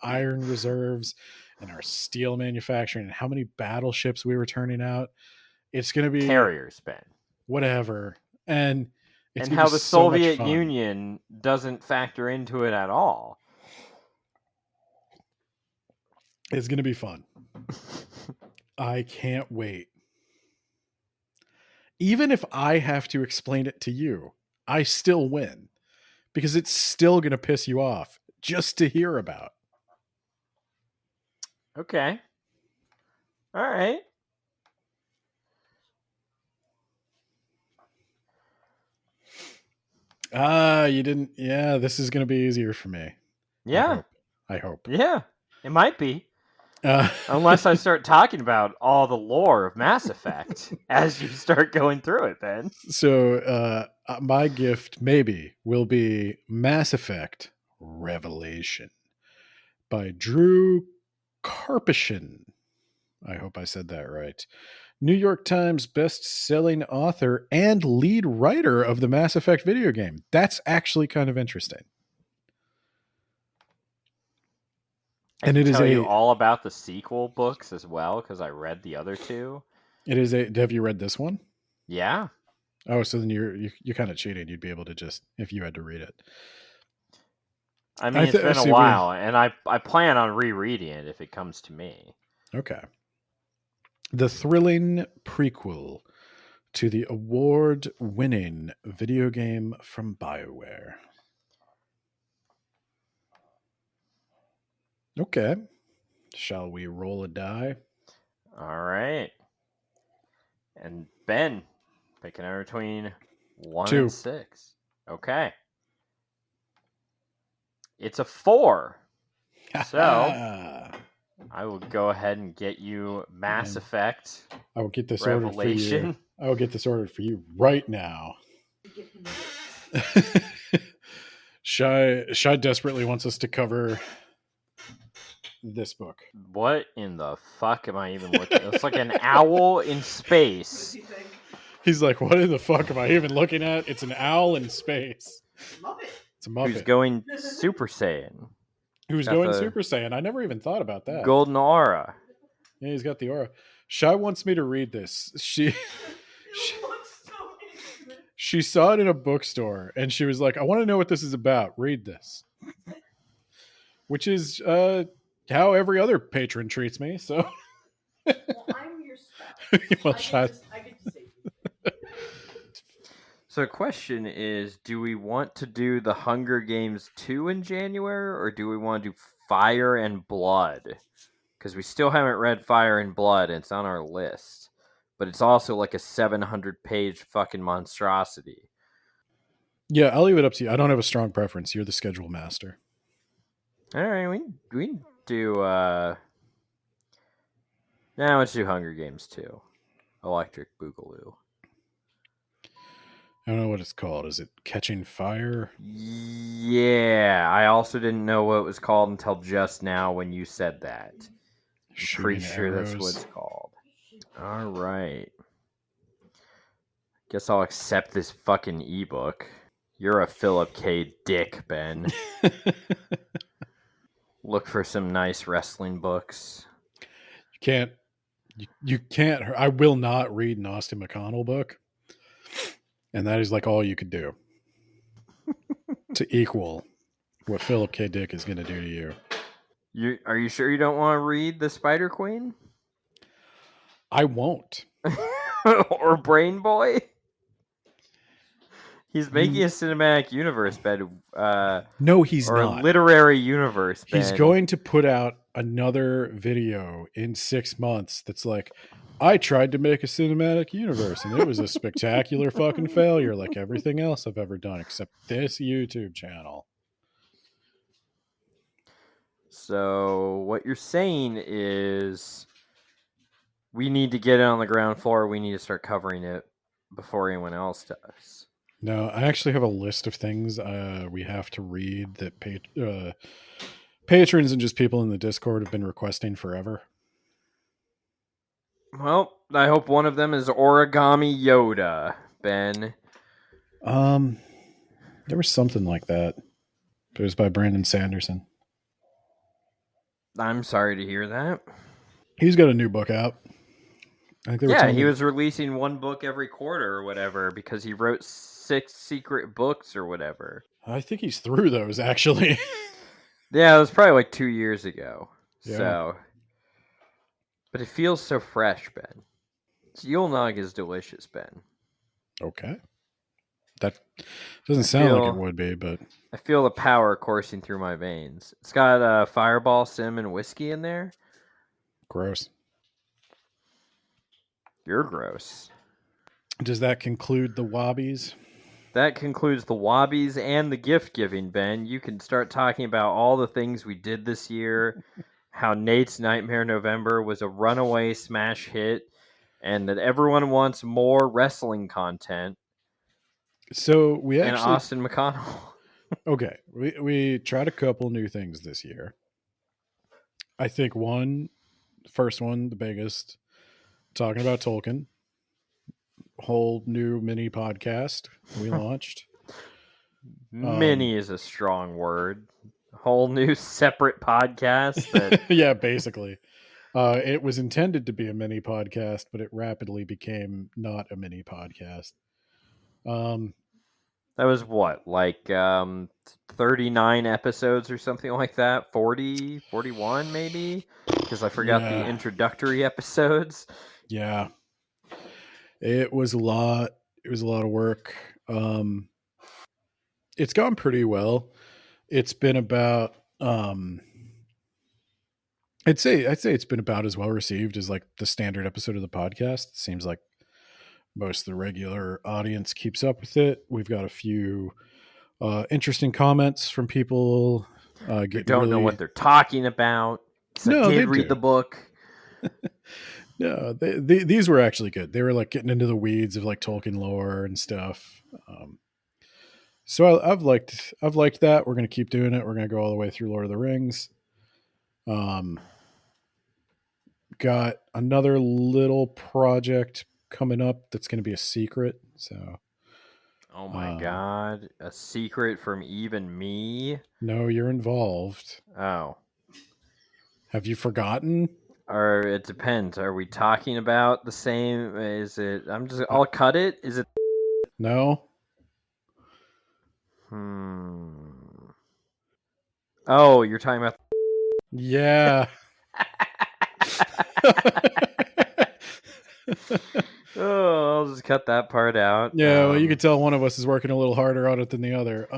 S2: iron reserves and our steel manufacturing and how many battleships we were turning out. It's going to be
S1: carriers, Ben.
S2: Whatever. And
S1: how the Soviet Union doesn't factor into it at all.
S2: It's going to be fun. I can't wait. Even if I have to explain it to you, I still win because it's still going to piss you off just to hear about.
S1: Okay. All right.
S2: You didn't. Yeah, this is going to be easier for me.
S1: Yeah.
S2: I hope.
S1: Yeah, it might be. Unless I start talking about all the lore of Mass Effect as you start going through it, Ben.
S2: So my gift maybe will be Mass Effect Revelation by Drew Karpyshyn. I hope I said that right. New York Times best-selling author and lead writer of the Mass Effect video game. That's actually kind of interesting.
S1: I can tell you all about the sequel books as well because I read the other two.
S2: It is a. Have you read this one?
S1: Yeah.
S2: Oh, so then you're kind of cheating. You'd be able to just, if you had to read it.
S1: I mean, it's been a while, and I plan on rereading it if it comes to me.
S2: Okay. The thrilling prequel to the award-winning video game from BioWare. Okay. Shall we roll a die?
S1: All right. And Ben, pick a number between 1
S2: 2
S1: and 6. Okay. It's a 4. So I will go ahead and get you Mass Effect.
S2: I will get this
S1: Revelation.
S2: ordered for you. I will get this ordered for you right now. Shy desperately wants us to cover this book.
S1: What in the fuck am I even looking at? It's like an owl in space.
S2: He's like, what in the fuck am I even looking at? It's an owl in space. It's a Muppet.
S1: Who's going Super Saiyan.
S2: Who's going Super Saiyan? I never even thought about that.
S1: Golden aura.
S2: Yeah, he's got the aura. Shy wants me to read this. She saw it in a bookstore and she was like, I want to know what this is about. Read this. Which is how every other patron treats me. So
S4: well, I'm your spouse.
S2: Well,
S4: I get to say
S1: So the question is, do we want to do the Hunger Games 2 in January, or do we want to do Fire and Blood? Because we still haven't read Fire and Blood, and it's on our list. But it's also like a 700-page fucking monstrosity.
S2: Yeah, I'll leave it up to you. I don't have a strong preference. You're the schedule master.
S1: All right, we can do... Now let's do Hunger Games 2. Electric Boogaloo.
S2: I don't know what it's called. Is it Catching Fire?
S1: Yeah, I also didn't know what it was called until just now when you said that. I'm pretty sure that's what it's called. All right. Guess I'll accept this fucking ebook. You're a Philip K. Dick, Ben. Look for some nice wrestling books.
S2: You can't. I will not read an Austin McConnell book. And that is like all you could do to equal what Philip K. Dick is going to do to you.
S1: Are you sure you don't want to read The Spider Queen?
S2: I won't.
S1: Or Brain Boy? He's making a cinematic universe, Ben.
S2: No, he's
S1: or
S2: not.
S1: A literary universe, Ben.
S2: He's going to put out another video in 6 months that's like, I tried to make a cinematic universe and it was a spectacular fucking failure like everything else I've ever done except this YouTube channel.
S1: So what you're saying is we need to get it on the ground floor. We need to start covering it before anyone else does.
S2: No, I actually have a list of things we have to read that patrons and just people in the Discord have been requesting forever.
S1: Well, I hope one of them is Origami Yoda, Ben.
S2: There was something like that. It was by Brandon Sanderson.
S1: I'm sorry to hear that.
S2: He's got a new book out.
S1: He was releasing one book every quarter or whatever because he wrote 6 secret books or whatever.
S2: I think he's through those, actually.
S1: Yeah, it was probably like 2 years ago.
S2: Yeah.
S1: So... But it feels so fresh, Ben. Yule Nog is delicious, Ben.
S2: Okay. That doesn't sound like it would be, but...
S1: I feel the power coursing through my veins. It's got Fireball, cinnamon, whiskey in there.
S2: Gross.
S1: You're gross.
S2: Does that conclude the WABies?
S1: That concludes the WABies and the gift giving, Ben. You can start talking about all the things we did this year, how Nate's Nightmare November was a runaway smash hit, and that everyone wants more wrestling content.
S2: So we
S1: And
S2: actually
S1: Austin McConnell.
S2: okay. We tried a couple new things this year. I think first one, the biggest, talking about Tolkien. Whole new mini podcast we launched.
S1: Mini is a strong word. Whole new separate podcast that
S2: Yeah, basically. It was intended to be a mini podcast, but it rapidly became not a mini podcast.
S1: that was what, like 39 episodes or something like that? 40, 41 maybe? Because I forgot the
S2: Yeah.
S1: introductory episodes.
S2: Yeah. It was a lot. It was a lot of work. It's gone pretty well. It's been about I'd say it's been about as well received as like the standard episode of the podcast. It seems like most of the regular audience keeps up with it. We've got a few interesting comments from people.
S1: You don't know what they're talking about.
S2: No,
S1: I
S2: they
S1: did read
S2: do.
S1: the book.
S2: No, these were actually good. They were like getting into the weeds of like Tolkien lore and stuff. So I've liked that. We're gonna keep doing it. We're gonna go all the way through Lord of the Rings. Got another little project coming up that's gonna be a secret. So
S1: Oh my god, a secret from even me?
S2: no, you're involved.
S1: Oh.
S2: Have you forgotten?
S1: Or it depends. Are we talking about the same? Is it? I'll cut it. Is it?
S2: No.
S1: Oh, you're talking about.
S2: Yeah.
S1: Oh, I'll just cut that part out.
S2: Yeah, well, you can tell one of us is working a little harder on it than the other.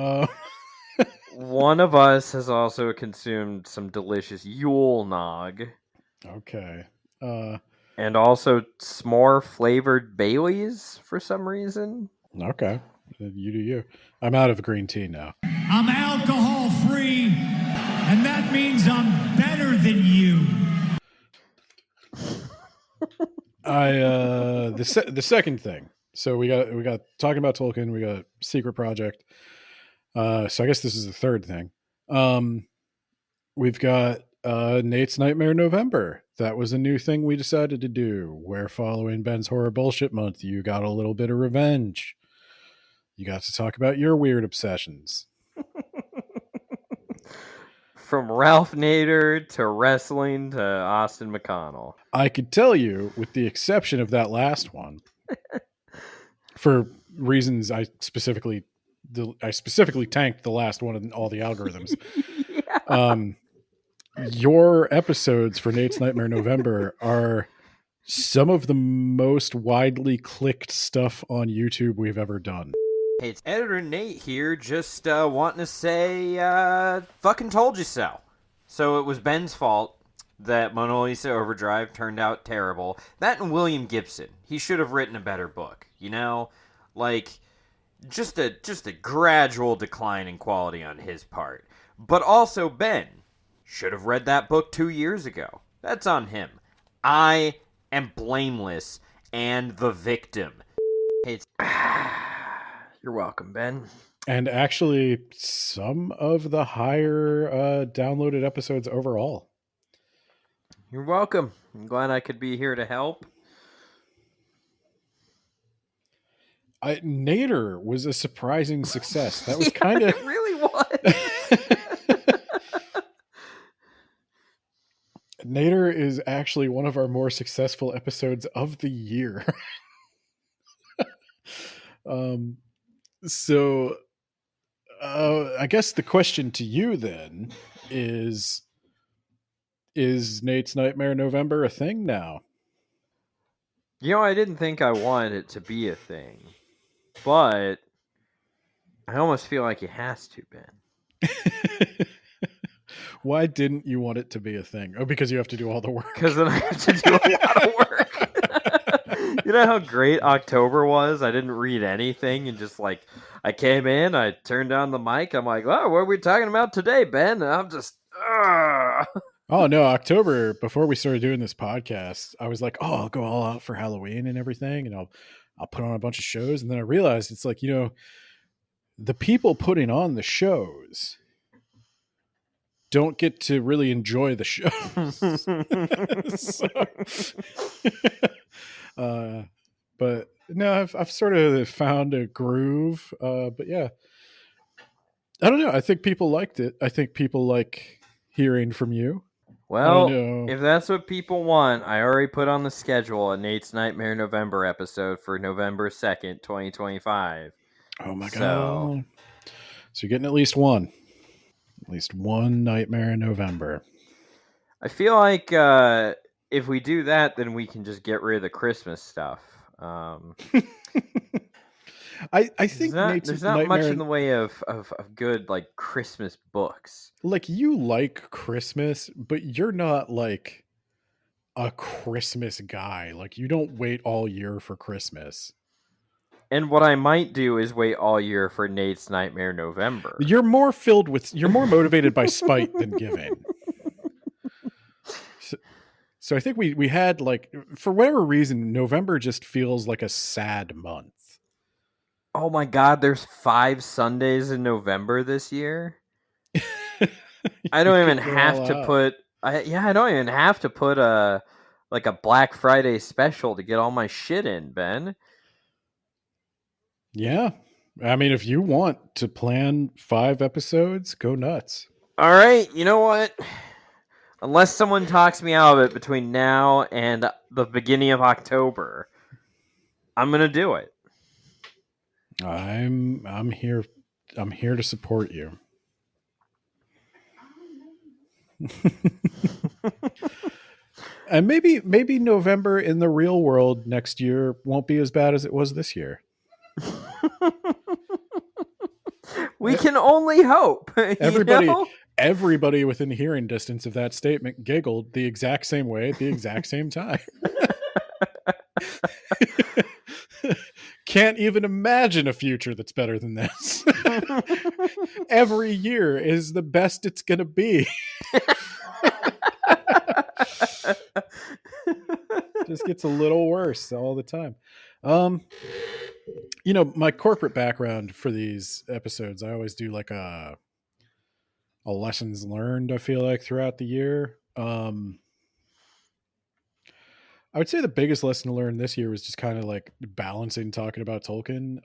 S1: One of us has also consumed some delicious Yule Nog.
S2: Okay.
S1: And also s'more flavored Baileys for some reason.
S2: Okay. You do you. I'm out of green tea now.
S3: I'm alcohol free, and that means I'm better than you.
S2: The second thing. So we got talking about Tolkien. We got a secret project. So I guess this is the third thing. We've got Nate's Nightmare November. That was a new thing we decided to do. Where following Ben's Horror Bullshit Month, you got a little bit of revenge. You got to talk about your weird obsessions.
S1: From Ralph Nader to wrestling to Austin McConnell.
S2: I could tell you, with the exception of that last one, for reasons I specifically tanked the last one in all the algorithms.
S1: Yeah.
S2: Your episodes for Nate's Nightmare November are some of the most widely clicked stuff on YouTube we've ever done.
S1: Hey, it's Editor Nate here, just wanting to say, fucking told you so. So it was Ben's fault that Mona Lisa Overdrive turned out terrible. That and William Gibson. He should have written a better book, you know? Like, just a gradual decline in quality on his part. But also Ben should have read that book 2 years ago. That's on him. I am blameless and the victim. Hey, it's... You're welcome, Ben.
S2: And actually, some of the higher downloaded episodes overall.
S1: You're welcome. I'm glad I could be here to help.
S2: Nader was a surprising success. That was kind of...
S1: It really was.
S2: Nader is actually one of our more successful episodes of the year. So I guess the question to you then is Nate's Nightmare November a thing now?
S1: You know, I didn't think I wanted it to be a thing, but I almost feel like it has to, Ben.
S2: Why didn't you want it to be a thing? Oh, because you have to do all the work.
S1: Because then I have to do a lot of work. You know how great October was? I didn't read anything and just like, I came in, I turned on the mic, I'm like, oh, what are we talking about today, Ben? And I'm just,
S2: Oh no, October, before we started doing this podcast, I was like, oh, I'll go all out for Halloween and everything, and I'll put on a bunch of shows. And then I realized it's like, the people putting on the shows don't get to really enjoy the show. But no, I've sort of found a groove. But yeah, I don't know. I think people liked it. I think people like hearing from you.
S1: Well,
S2: know.
S1: if that's what people want, I already put on the schedule a Nate's Nightmare November episode for November 2nd, 2025.
S2: Oh my
S1: So-
S2: god. So you're getting at least one. At least one Nightmare in November.
S1: I feel like if we do that, then we can just get rid of the Christmas stuff.
S2: I think
S1: there's not much in the way of good like Christmas books.
S2: Like, you like Christmas, but you're not like a Christmas guy. Like, you don't wait all year for Christmas.
S1: And what I might do is wait all year for Nate's Nightmare November.
S2: You're more motivated by spite than giving. So I think we had, like, for whatever reason, November just feels like a sad month.
S1: Oh my god, there's 5 Sundays in November this year. I don't even have to put. I don't even have to put a Black Friday special to get all my shit in, Ben.
S2: Yeah, I mean, if you want to plan 5 episodes, go nuts.
S1: All right, you know what? Unless someone talks me out of it between now and the beginning of October, I'm gonna do it.
S2: I'm here. I'm here to support you. And maybe November in the real world next year won't be as bad as it was this year.
S1: We can only hope.
S2: Everybody within hearing distance of that statement giggled the exact same way at the exact same time. Can't even imagine a future that's better than this. Every year is the best it's going to be. Just gets a little worse all the time. My corporate background for these episodes, I always do like a lessons learned, I feel like, throughout the year. I would say the biggest lesson learned this year was just kind of like balancing talking about Tolkien,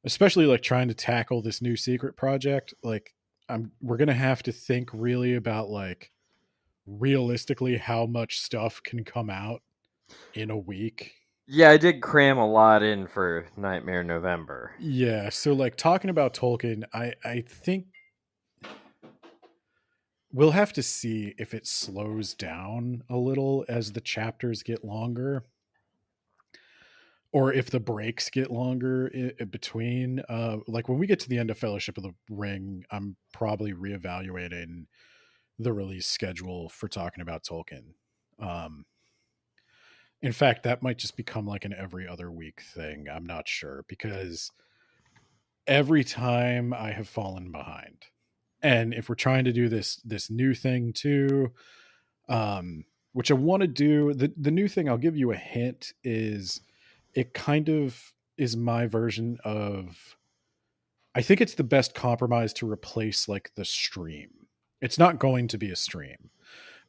S2: especially like trying to tackle this new secret project. Like, we're going to have to think really about, like, realistically how much stuff can come out in a week.
S1: Yeah, I did cram a lot in for Nightmare November.
S2: Yeah, so like talking about Tolkien, I think we'll have to see if it slows down a little as the chapters get longer, or if the breaks get longer in between. Like, when we get to the end of Fellowship of the Ring, I'm probably reevaluating the release schedule for talking about Tolkien. In fact, that might just become like an every other week thing. I'm not sure, because every time I have fallen behind. And if we're trying to do this new thing too, which I want to do, the new thing, I'll give you a hint, is it kind of is my version of, I think it's the best compromise to replace like the stream. It's not going to be a stream,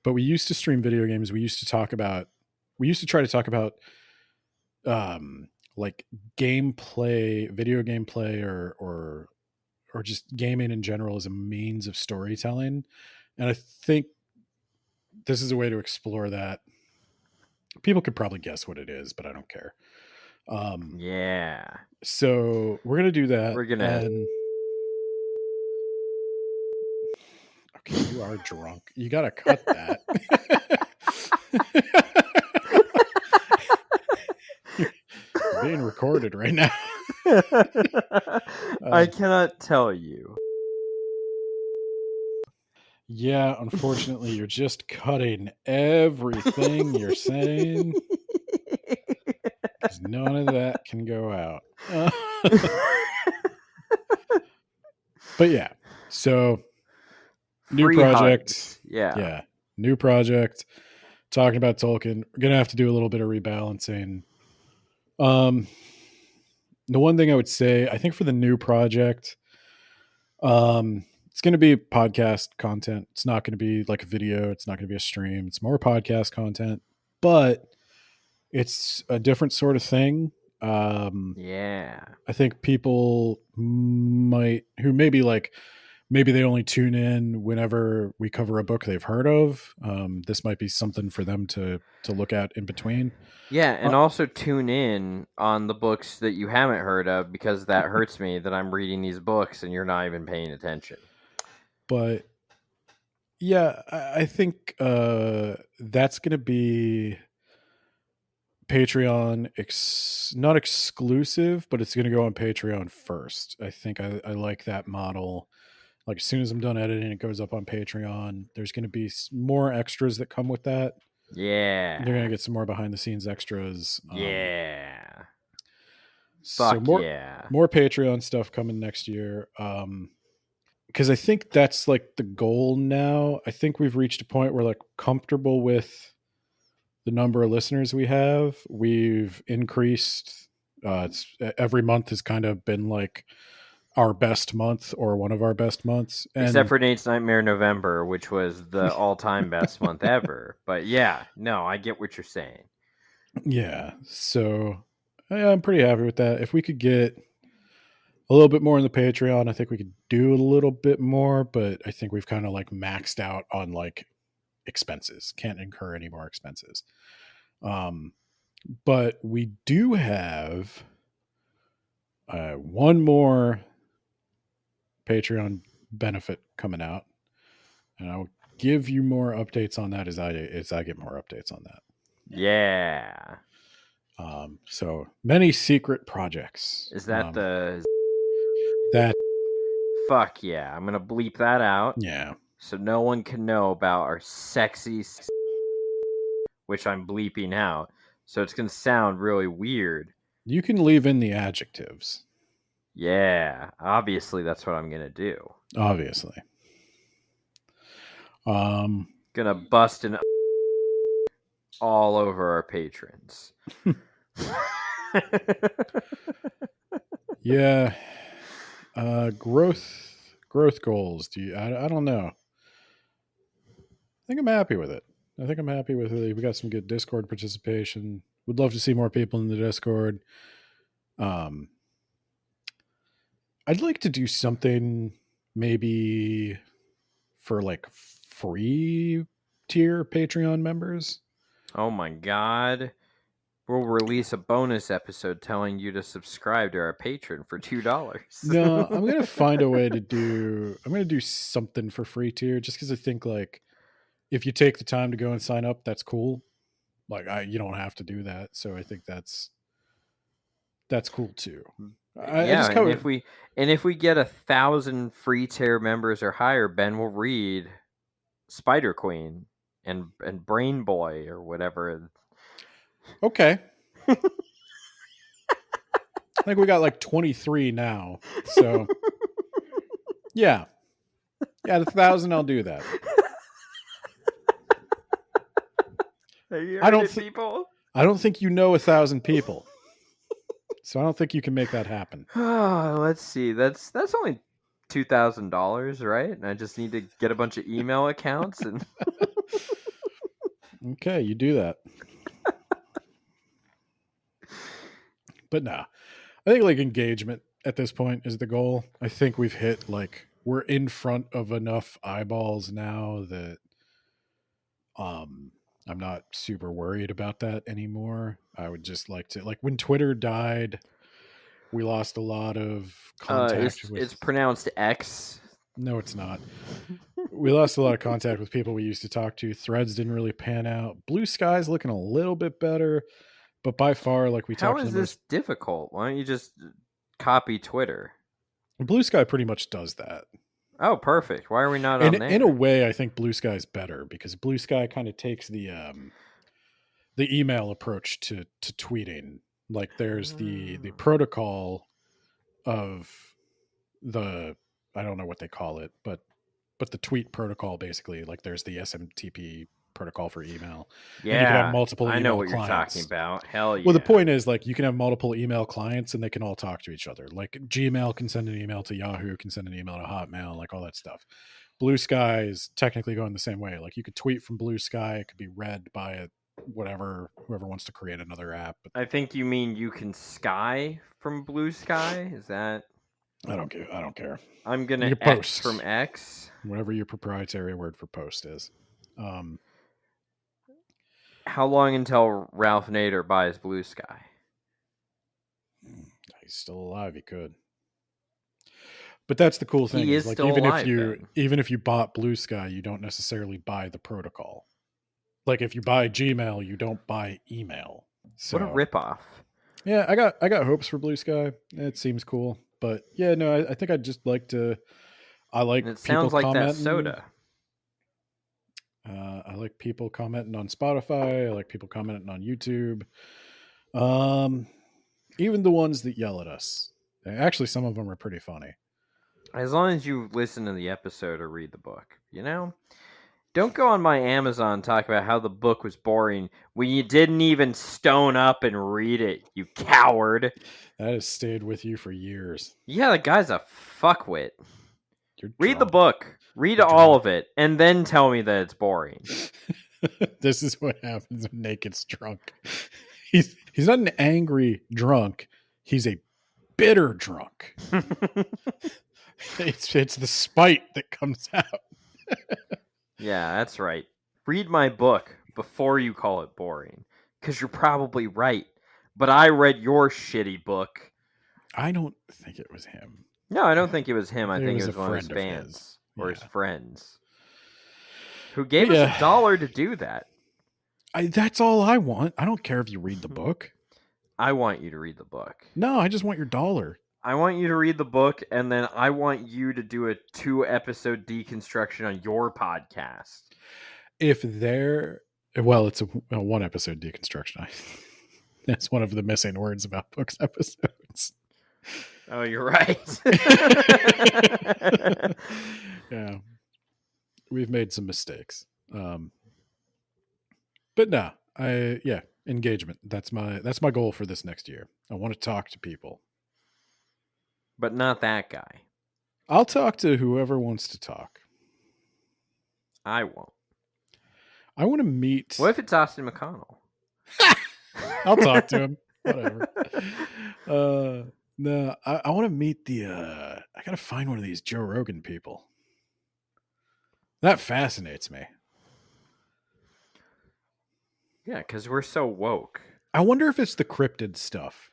S2: but we used to stream video games. We used to try to talk about like gameplay, video gameplay, or just gaming in general as a means of storytelling. And I think this is a way to explore that. People could probably guess what it is, but I don't care.
S1: Yeah.
S2: So we're going to do that.
S1: We're going to...
S2: Okay, you are drunk. You got to cut that. You're being recorded right now.
S1: I cannot tell you.
S2: Yeah, unfortunately, you're just cutting everything you're saying. Because none of that can go out. But yeah, so new
S1: Free
S2: project.
S1: hugs. Yeah.
S2: New project. Talking about Tolkien. We're gonna have to do a little bit of rebalancing. The one thing I would say, I think for the new project, it's going to be podcast content. It's not going to be like a video. It's not going to be a stream. It's more podcast content, but it's a different sort of thing.
S1: Yeah.
S2: I think people might, who maybe they only tune in whenever we cover a book they've heard of. This might be something for them to look at in between.
S1: Yeah, and also tune in on the books that you haven't heard of, because that hurts me that I'm reading these books and you're not even paying attention.
S2: But yeah, I think that's going to be Patreon, not exclusive, but it's going to go on Patreon first. I think I like that model. Like as soon as I'm done editing, it goes up on Patreon. There's going to be more extras that come with that.
S1: Yeah.
S2: They're going to get some more behind the scenes extras.
S1: Yeah.
S2: So
S1: Fuck
S2: more
S1: yeah.
S2: more Patreon stuff coming next year. Because I think that's like the goal now. I think we've reached a point where like comfortable with the number of listeners we have. We've increased. It's every month has kind of been like our best month or one of our best months. And
S1: except for Nate's Nightmare November, which was the all-time best month ever. But yeah, no, I get what you're saying.
S2: Yeah. So I'm pretty happy with that. If we could get a little bit more in the Patreon, I think we could do a little bit more, but I think we've kind of like maxed out on like expenses. Can't incur any more expenses. But we do have one more Patreon benefit coming out, and I'll give you more updates on that as I get more updates on that.
S1: Yeah.
S2: So many secret projects.
S1: Is that
S2: that?
S1: Fuck yeah! I'm gonna bleep that out.
S2: Yeah.
S1: So no one can know about our sexy, which I'm bleeping out. So it's gonna sound really weird.
S2: You can leave in the adjectives.
S1: Yeah, obviously that's what I'm gonna do.
S2: Obviously.
S1: Gonna bust an all over our patrons.
S2: Yeah. Growth goals. I don't know. I think I'm happy with it. We got some good Discord participation. Would love to see more people in the Discord. I'd like to do something maybe for like free tier Patreon members.
S1: Oh my god. We'll release a bonus episode telling you to subscribe to our Patreon for $2.
S2: No, I'm gonna find a way to do. I'm gonna do something for free tier, just because I think like if you take the time to go and sign up, that's cool. Like you don't have to do that, so I think that's cool too.
S1: And if we get 1,000 free tier members or higher, Ben will read Spider Queen and Brain Boy or whatever.
S2: Okay. I think we got like 23 now. So yeah. Yeah, 1,000 I'll do that. I don't think you know 1,000 people. So I don't think you can make that happen.
S1: Let's see. That's only $2,000, right? And I just need to get a bunch of email accounts and
S2: okay, you do that. But no, I think like engagement at this point is the goal. I think we've hit like we're in front of enough eyeballs now that I'm not super worried about that anymore. I would just like to like when Twitter died, we lost a lot of contact.
S1: It's pronounced X.
S2: No, it's not. We lost a lot of contact with people we used to talk to. Threads didn't really pan out. Blue Sky's looking a little bit better. But by far, like we talked.
S1: How is this difficult? Why don't you just copy Twitter?
S2: Blue Sky pretty much does that.
S1: Oh, perfect. Why are we not on there?
S2: In a way, I think Blue Sky is better because Blue Sky kind of takes the email approach to tweeting. Like there's the protocol of the I don't know what they call it, but but the tweet protocol basically, like there's the SMTP protocol for email.
S1: Yeah,
S2: and you can have multiple email
S1: I know what
S2: clients.
S1: you're talking about. Hell yeah.
S2: Well, the point is, like, you can have multiple email clients and they can all talk to each other. Like Gmail can send an email to Yahoo, can send an email to Hotmail, like all that stuff. Blue Sky is technically going the same way. Like you could tweet from Blue Sky, it could be read by whoever wants to create another app. But
S1: I think you mean you can Sky from Blue Sky. Is that?
S2: I don't care.
S1: I'm gonna
S2: You
S1: X
S2: post.
S1: from X.
S2: Whatever your proprietary word for post is.
S1: How long until Ralph Nader buys Blue Sky?
S2: He's still alive. He could. But that's the cool thing.
S1: He is
S2: like
S1: still alive, then.
S2: even if you bought Blue Sky, you don't necessarily buy the protocol. Like if you buy Gmail, you don't buy email. So,
S1: What a ripoff!
S2: Yeah, I got hopes for Blue Sky. It seems cool, but yeah, no, I think I'd just like to. I like.
S1: And it sounds like that
S2: commenting.
S1: soda.
S2: I like people commenting on Spotify. I like people commenting on YouTube. Even the ones that yell at us. Actually, some of them are pretty funny.
S1: As long as you listen to the episode or read the book, you know? Don't go on my Amazon and talk about how the book was boring when you didn't even stone up and read it, you coward.
S2: That has stayed with you for years.
S1: Yeah, the guy's a fuckwit. Read the
S2: drunk.
S1: book. Read all of it, and then tell me that it's boring.
S2: This is what happens when Nate gets drunk. He's not an angry drunk. He's a bitter drunk. It's the spite that comes out.
S1: Yeah, that's right. Read my book before you call it boring, because you're probably right. But I read your shitty book.
S2: I don't think it was him.
S1: No, I don't think it was him. I think it was one of his
S2: friend of
S1: fans
S2: his.
S1: or
S2: Yeah.
S1: his friends who gave us $1 to do that.
S2: That's all I want. I don't care if you read the book.
S1: I want you to read the book.
S2: No, I just want your $1.
S1: I want you to read the book, and then I want you to do a 2-episode deconstruction on your podcast.
S2: It's a 1-episode deconstruction. That's one of the missing words about books episodes.
S1: Oh, you're right.
S2: Yeah, we've made some mistakes, but no, engagement. That's my goal for this next year. I want to talk to people,
S1: But not that guy.
S2: I'll talk to whoever wants to talk.
S1: I won't.
S2: I want to meet.
S1: What if it's Austin McConnell?
S2: I'll talk to him. Whatever. No, I want to meet I gotta find one of these Joe Rogan people. That fascinates me.
S1: Yeah, because we're so woke.
S2: I wonder if it's the cryptid stuff.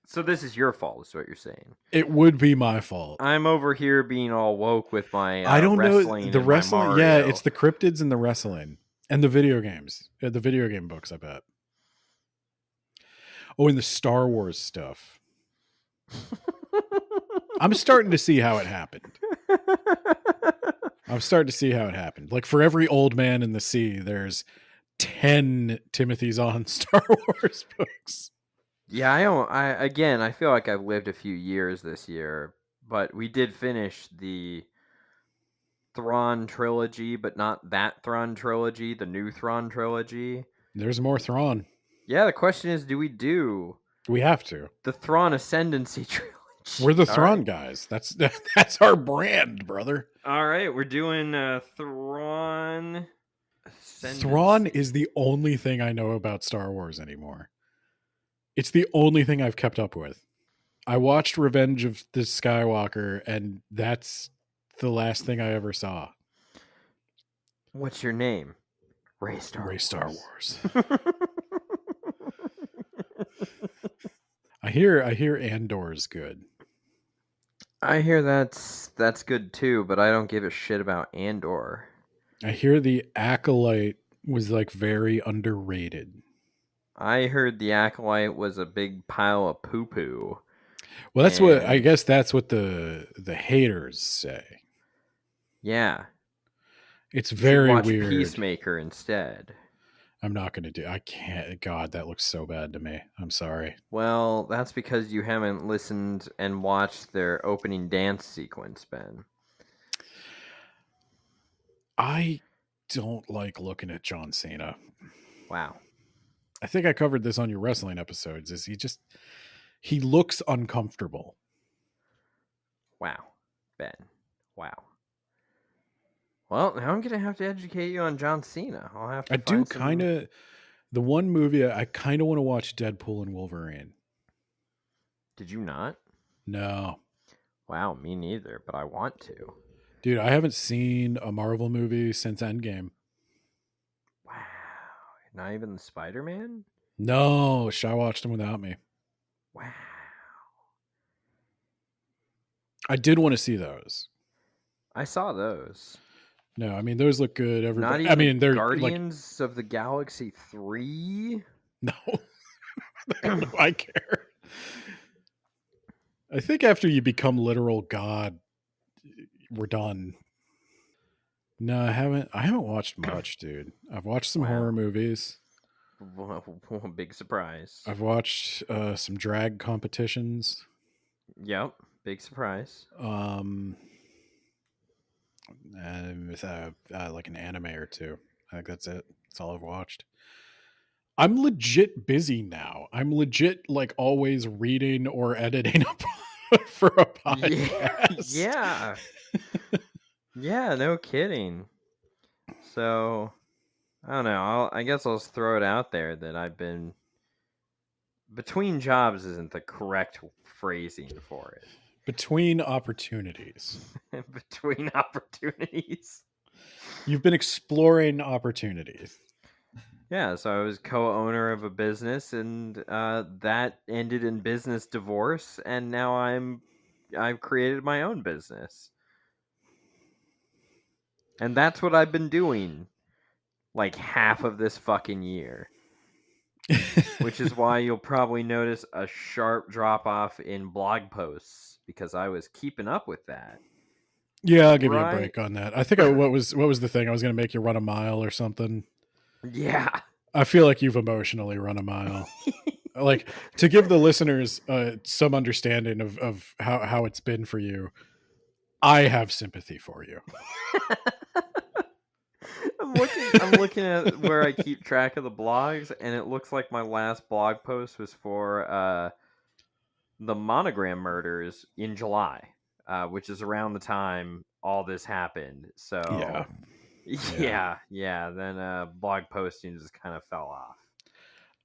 S1: So this is your fault, is what you're saying.
S2: It would be my fault.
S1: I'm over here being all woke with my
S2: I don't know
S1: wrestling
S2: the
S1: and
S2: wrestling.
S1: my Mario.
S2: Yeah, it's the cryptids and the wrestling and the video games, the video game books. I bet. Oh, and the Star Wars stuff. I'm starting to see how it happened. Like for every old man in the sea, there's 10 Timothy Zahn Star Wars books.
S1: Yeah, I feel like I've lived a few years this year, but we did finish the Thrawn trilogy, but not that Thrawn trilogy, the new Thrawn trilogy.
S2: There's more Thrawn.
S1: Yeah, the question is, do we do
S2: We have to.
S1: the Thrawn Ascendancy trilogy?
S2: We're the
S1: All
S2: Thrawn
S1: right.
S2: guys. That's our brand, brother.
S1: All right, we're doing Thrawn Ascendancy.
S2: Thrawn is the only thing I know about Star Wars anymore. It's the only thing I've kept up with. I watched Revenge of the Skywalker, and that's the last thing I ever saw.
S1: What's your name? Ray Star
S2: Wars. I hear Andor's good.
S1: I hear that's good too, but I don't give a shit about Andor.
S2: I hear the Acolyte was like very underrated.
S1: I heard the Acolyte was a big pile of poo poo.
S2: Well, that's what I guess that's what the haters say.
S1: Yeah.
S2: It's
S1: You should
S2: very
S1: watch
S2: weird.
S1: Peacemaker instead.
S2: I'm not going to do. I can't. God, that looks so bad to me. I'm sorry.
S1: Well, that's because you haven't listened and watched their opening dance sequence, Ben.
S2: I don't like looking at John Cena.
S1: Wow.
S2: I think I covered this on your wrestling episodes. Is he looks uncomfortable.
S1: Wow, Ben. Wow. Well, now I'm gonna have to educate you on John Cena. I'll have to.
S2: I do kind of. The one movie I kind of want to watch Deadpool and Wolverine.
S1: Did you not?
S2: No.
S1: Wow, me neither, but I want to.
S2: Dude, I haven't seen a Marvel movie since Endgame.
S1: Wow. Not even the Spider-Man?
S2: No, Shy watched them without me.
S1: Wow.
S2: I did want to see those.
S1: I saw those.
S2: No, I mean those look good.
S1: Not
S2: Everybody,
S1: even
S2: I mean they're
S1: Guardians of the Galaxy 3?
S2: No. How do I care? I think after you become literal god, we're done. No, I haven't watched much, dude. I've watched some horror movies.
S1: Big surprise.
S2: I've watched some drag competitions.
S1: Yep, big surprise.
S2: With like an anime or two. I think that's it. That's all I've watched. I'm legit busy now. I'm legit like always reading or editing for a podcast.
S1: Yeah. Yeah, no kidding. So, I don't know. I guess I'll just throw it out there that I've been between jobs isn't the correct phrasing for it.
S2: Between opportunities.
S1: Between opportunities.
S2: You've been exploring opportunities.
S1: Yeah, so I was co-owner of a business, and that ended in business divorce, and now I've created my own business. And that's what I've been doing like half of this fucking year. Which is why you'll probably notice a sharp drop off in blog posts because I was keeping up with that.
S2: Yeah, I'll give you a break on that. I think what was the thing? I was going to make you run a mile or something.
S1: Yeah.
S2: I feel like you've emotionally run a mile. Like, to give the listeners some understanding of how it's been for you, I have sympathy for you.
S1: I'm looking at where I keep track of the blogs, and it looks like my last blog post was for the Monogram Murders in July, which is around the time all this happened. So yeah. Then blog posting just kind of fell off.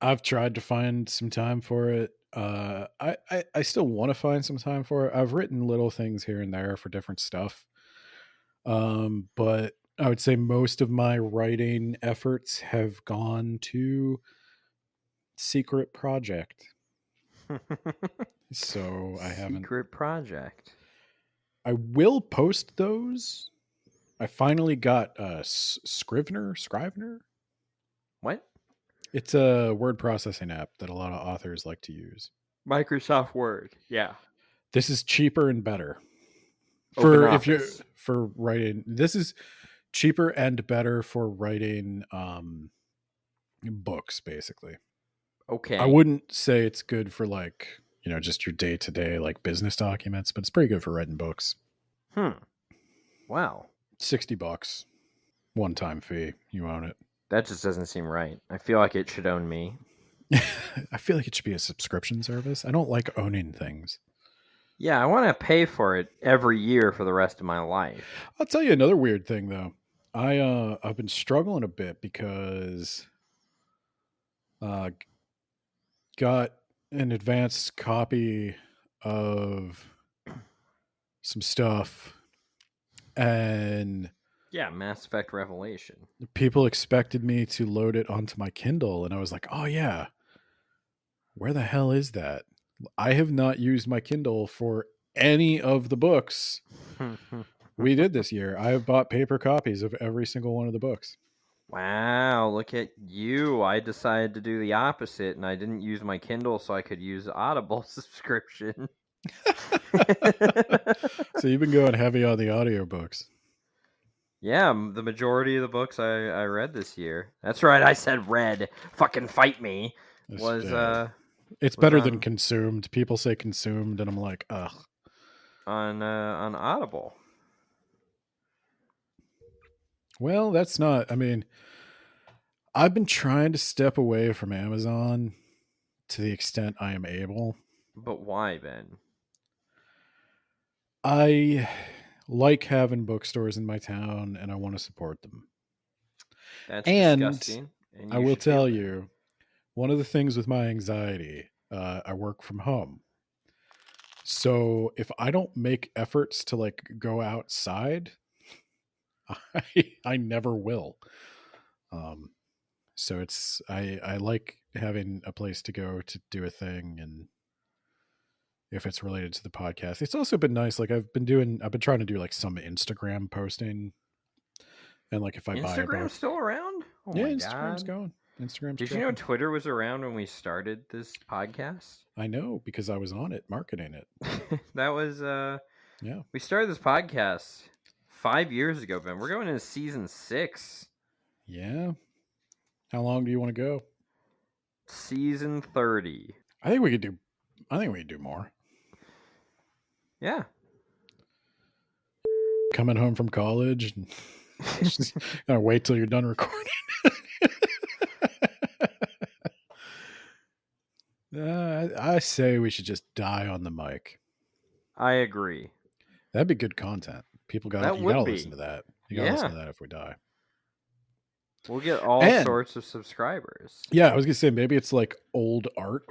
S2: I've tried to find some time for it. I still want to find some time for it. I've written little things here and there for different stuff. But I would say most of my writing efforts have gone to secret project. So I haven't.
S1: Secret project.
S2: I will post those. I finally got Scrivener.
S1: What?
S2: It's a word processing app that a lot of authors like to use.
S1: Microsoft Word. Yeah.
S2: This is cheaper and better. For writing. This is cheaper and better for writing books, basically.
S1: Okay.
S2: I wouldn't say it's good for like, just your day-to-day like business documents, but it's pretty good for writing books.
S1: Wow.
S2: $60. One-time fee. You own it.
S1: That just doesn't seem right. I feel like it should own me.
S2: I feel like it should be a subscription service. I don't like owning things.
S1: Yeah, I want to pay for it every year for the rest of my life.
S2: I'll tell you another weird thing, though. I've been struggling a bit because got an advanced copy of some stuff, and
S1: yeah, Mass Effect Revelation.
S2: People expected me to load it onto my Kindle, and I was like, oh yeah, where the hell is that? I have not used my Kindle for any of the books we did this year. I have bought paper copies of every single one of the books.
S1: Wow, look at you. I decided to do the opposite, and I didn't use my Kindle so I could use Audible subscription.
S2: So you've been going heavy on the audiobooks.
S1: Yeah, the majority of the books I read this year. That's right, I said read. Fucking fight me. Was
S2: it's
S1: was
S2: better than
S1: on-
S2: consumed. People say consumed, and I'm like, ugh.
S1: on Audible.
S2: Well, that's not. I mean, I've been trying to step away from Amazon to the extent I am able.
S1: But why, Ben?
S2: I like having bookstores in my town, and I want to support them.
S1: That's
S2: And
S1: disgusting. And
S2: I
S1: you
S2: will
S1: should feel
S2: tell
S1: bad.
S2: you, one of the things with my anxiety, I work from home. So if I don't make efforts to like go outside, I never will. So it's I like having a place to go to do a thing, and if it's related to the podcast, it's also been nice. Like I've been trying to do like some Instagram posting, and like if I buy a
S1: Instagram's
S2: book,
S1: still around? Oh
S2: yeah,
S1: my
S2: Instagram's
S1: god.
S2: going. Instagram's.
S1: Did you know Twitter was around when we started this podcast?
S2: I know because I was on it marketing it.
S1: That was
S2: Yeah.
S1: we started this podcast 5 years ago, Ben. We're going into season 6.
S2: Yeah. How long do you want to go?
S1: Season 30.
S2: I think we could do more.
S1: Yeah.
S2: Coming home from college and just gotta wait till you're done recording. I say we should just die on the mic.
S1: I agree.
S2: That'd be good content. People
S1: That
S2: you
S1: would
S2: gotta
S1: be.
S2: listen to that. You gotta listen
S1: Yeah.
S2: to that if we die.
S1: We'll get all
S2: And-
S1: sorts of subscribers.
S2: Yeah, I was gonna say maybe it's like old art.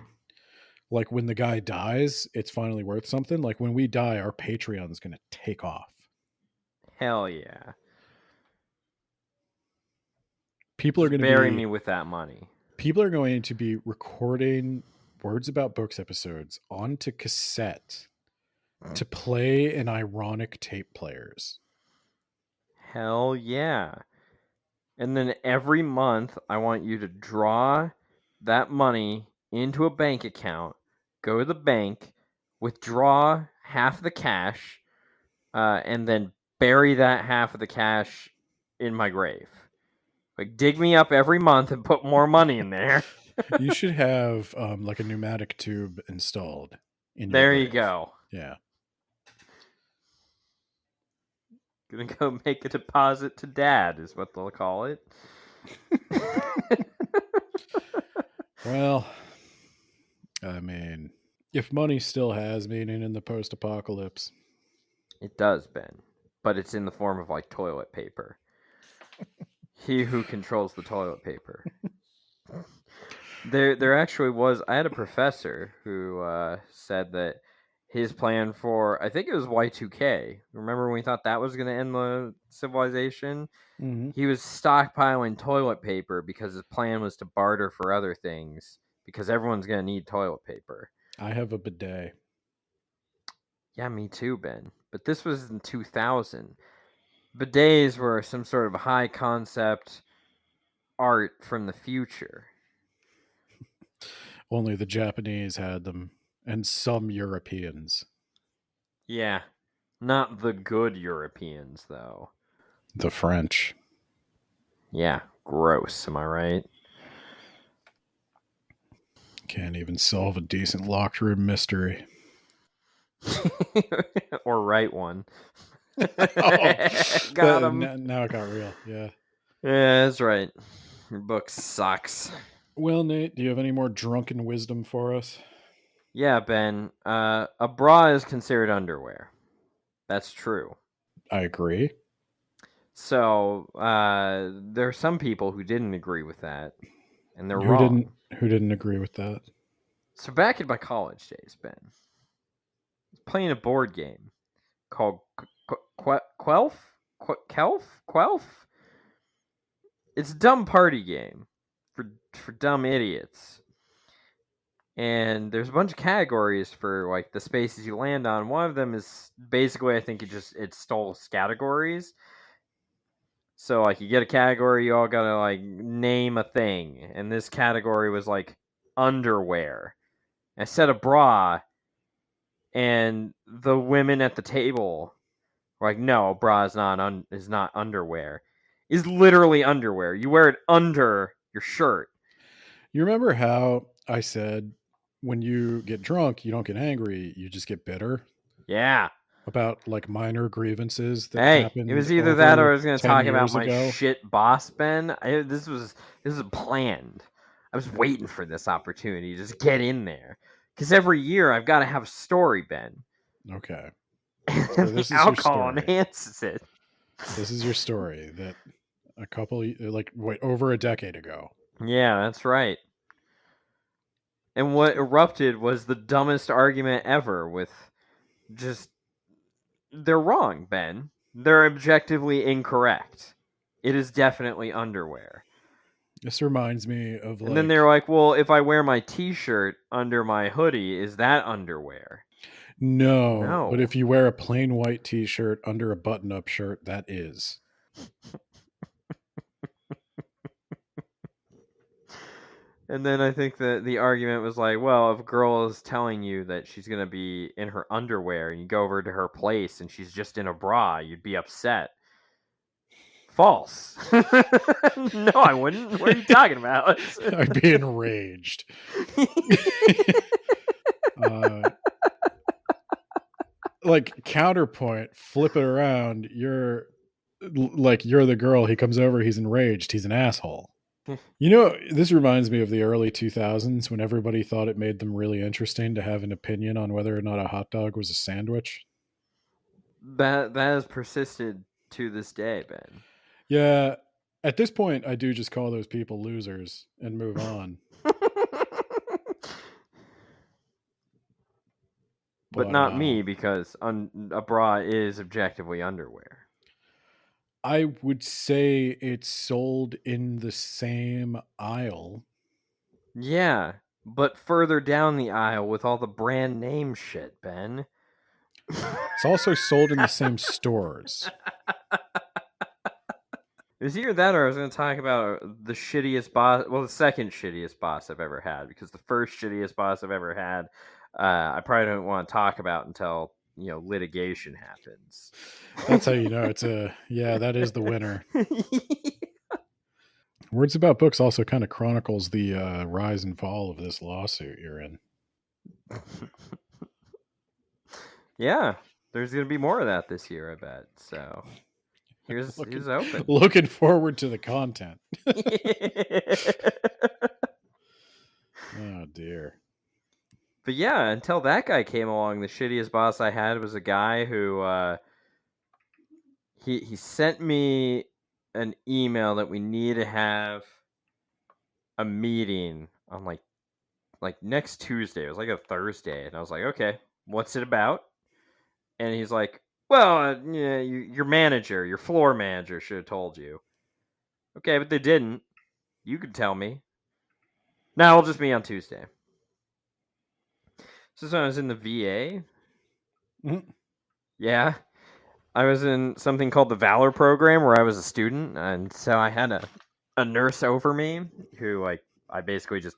S2: Like when the guy dies, it's finally worth something. Like when we die, our Patreon's gonna take off.
S1: Hell yeah.
S2: People are
S1: Just
S2: gonna
S1: bury me with that money.
S2: People are going to be recording Words About Books episodes onto cassette to play in ironic tape players.
S1: Hell yeah. And then every month, I want you to draw that money into a bank account, go to the bank, withdraw half the cash, and then bury that half of the cash in my grave. Like, dig me up every month and put more money in there.
S2: You should have like a pneumatic tube installed in
S1: There
S2: your
S1: you
S2: grave.
S1: go.
S2: Yeah.
S1: Gonna go make a deposit to dad, is what they'll call it.
S2: Well, I mean, if money still has meaning in the post-apocalypse.
S1: It does, Ben. But it's in the form of, like, toilet paper. He who controls the toilet paper. There actually was... I had a professor who said that his plan for... I think it was Y2K. Remember when we thought that was going to end the civilization?
S2: Mm-hmm.
S1: He was stockpiling toilet paper because his plan was to barter for other things. Because everyone's going to need toilet paper.
S2: I have a bidet.
S1: Yeah, me too, Ben. But this was in 2000. Bidets were some sort of high concept art from the future.
S2: Only the Japanese had them, and some Europeans.
S1: Yeah. Not the good Europeans, though.
S2: The French.
S1: Yeah. Gross, am I right?
S2: Can't even solve a decent locked room mystery.
S1: Or write one.
S2: Got
S1: Got him.
S2: Now it got real. Yeah.
S1: Yeah, that's right. Your book sucks.
S2: Well, Nate, do you have any more drunken wisdom for us?
S1: Yeah, Ben. A bra is considered underwear. That's true.
S2: I agree.
S1: So there are some people who didn't agree with that, and they're wrong.
S2: Who didn't agree with that?
S1: So back in my college days, Ben, I was playing a board game called Quelf. It's a dumb party game for dumb idiots. And there's a bunch of categories for like the spaces you land on. One of them is basically, I think it stole categories. So like you get a category, you all gotta like name a thing, and this category was like underwear. I said a bra, and the women at the table Like, no, a bra is not underwear. Is literally underwear. You wear it under your shirt.
S2: You remember how I said when you get drunk, you don't get angry, you just get bitter
S1: Yeah.
S2: about like minor grievances that
S1: Hey, it
S2: happened
S1: was either that or I
S2: over
S1: was going to
S2: 10
S1: talk about
S2: years
S1: my
S2: ago?
S1: shit boss, Ben. This was planned. I was waiting for this opportunity to just get in there. Because every year I've got to have a story, Ben.
S2: Okay.
S1: And
S2: So
S1: the
S2: this is your
S1: alcohol
S2: story.
S1: enhances it.
S2: This is your story that a couple like wait over a decade ago.
S1: Yeah, that's right. And what erupted was the dumbest argument ever with just they're wrong, Ben. They're objectively incorrect. It is definitely underwear.
S2: This reminds me of
S1: And then
S2: like
S1: they're like, well, if I wear my t-shirt under my hoodie, is that underwear?
S2: no,
S1: No.
S2: but if you wear a plain white t-shirt under a button-up shirt, that is.
S1: And then I think that the argument was like, well, if a girl is telling you that she's going to be in her underwear and you go over to her place and she's just in a bra, you'd be upset. False. No, I wouldn't. What are you talking about?
S2: I'd be enraged. Like counterpoint, flip it around. You're the girl. He comes over. He's enraged. He's an asshole. You know, this reminds me of the early 2000s when everybody thought it made them really interesting to have an opinion on whether or not a hot dog was a sandwich.
S1: That has persisted to this day, Ben.
S2: Yeah, at this point, I do just call those people losers and move on.
S1: But not me, because a bra is objectively underwear.
S2: I would say it's sold in the same aisle.
S1: Yeah, but further down the aisle with all the brand name shit, Ben.
S2: It's also sold in the same stores.
S1: It was either that or I was going to talk about the shittiest boss. Well, the second shittiest boss I've ever had, because the first shittiest boss I've ever had, I probably don't want to talk about until litigation happens.
S2: That's how you know it's that is the winner. Words About Books also kind of chronicles the rise and fall of this lawsuit you're in.
S1: Yeah, there's going to be more of that this year, I bet. So here's open.
S2: Looking forward to the content. Oh dear.
S1: But yeah, until that guy came along, the shittiest boss I had was a guy who he sent me an email that we need to have a meeting on like next Tuesday. It was like a Thursday, and I was like, okay, what's it about? And he's like, well, yeah, your manager, your floor manager should have told you. Okay, but they didn't. You could tell me. No, it'll just be on Tuesday. So when I was in the VA.
S2: Mm-hmm.
S1: Yeah. I was in something called the Valor program where I was a student, and so I had a nurse over me who I basically just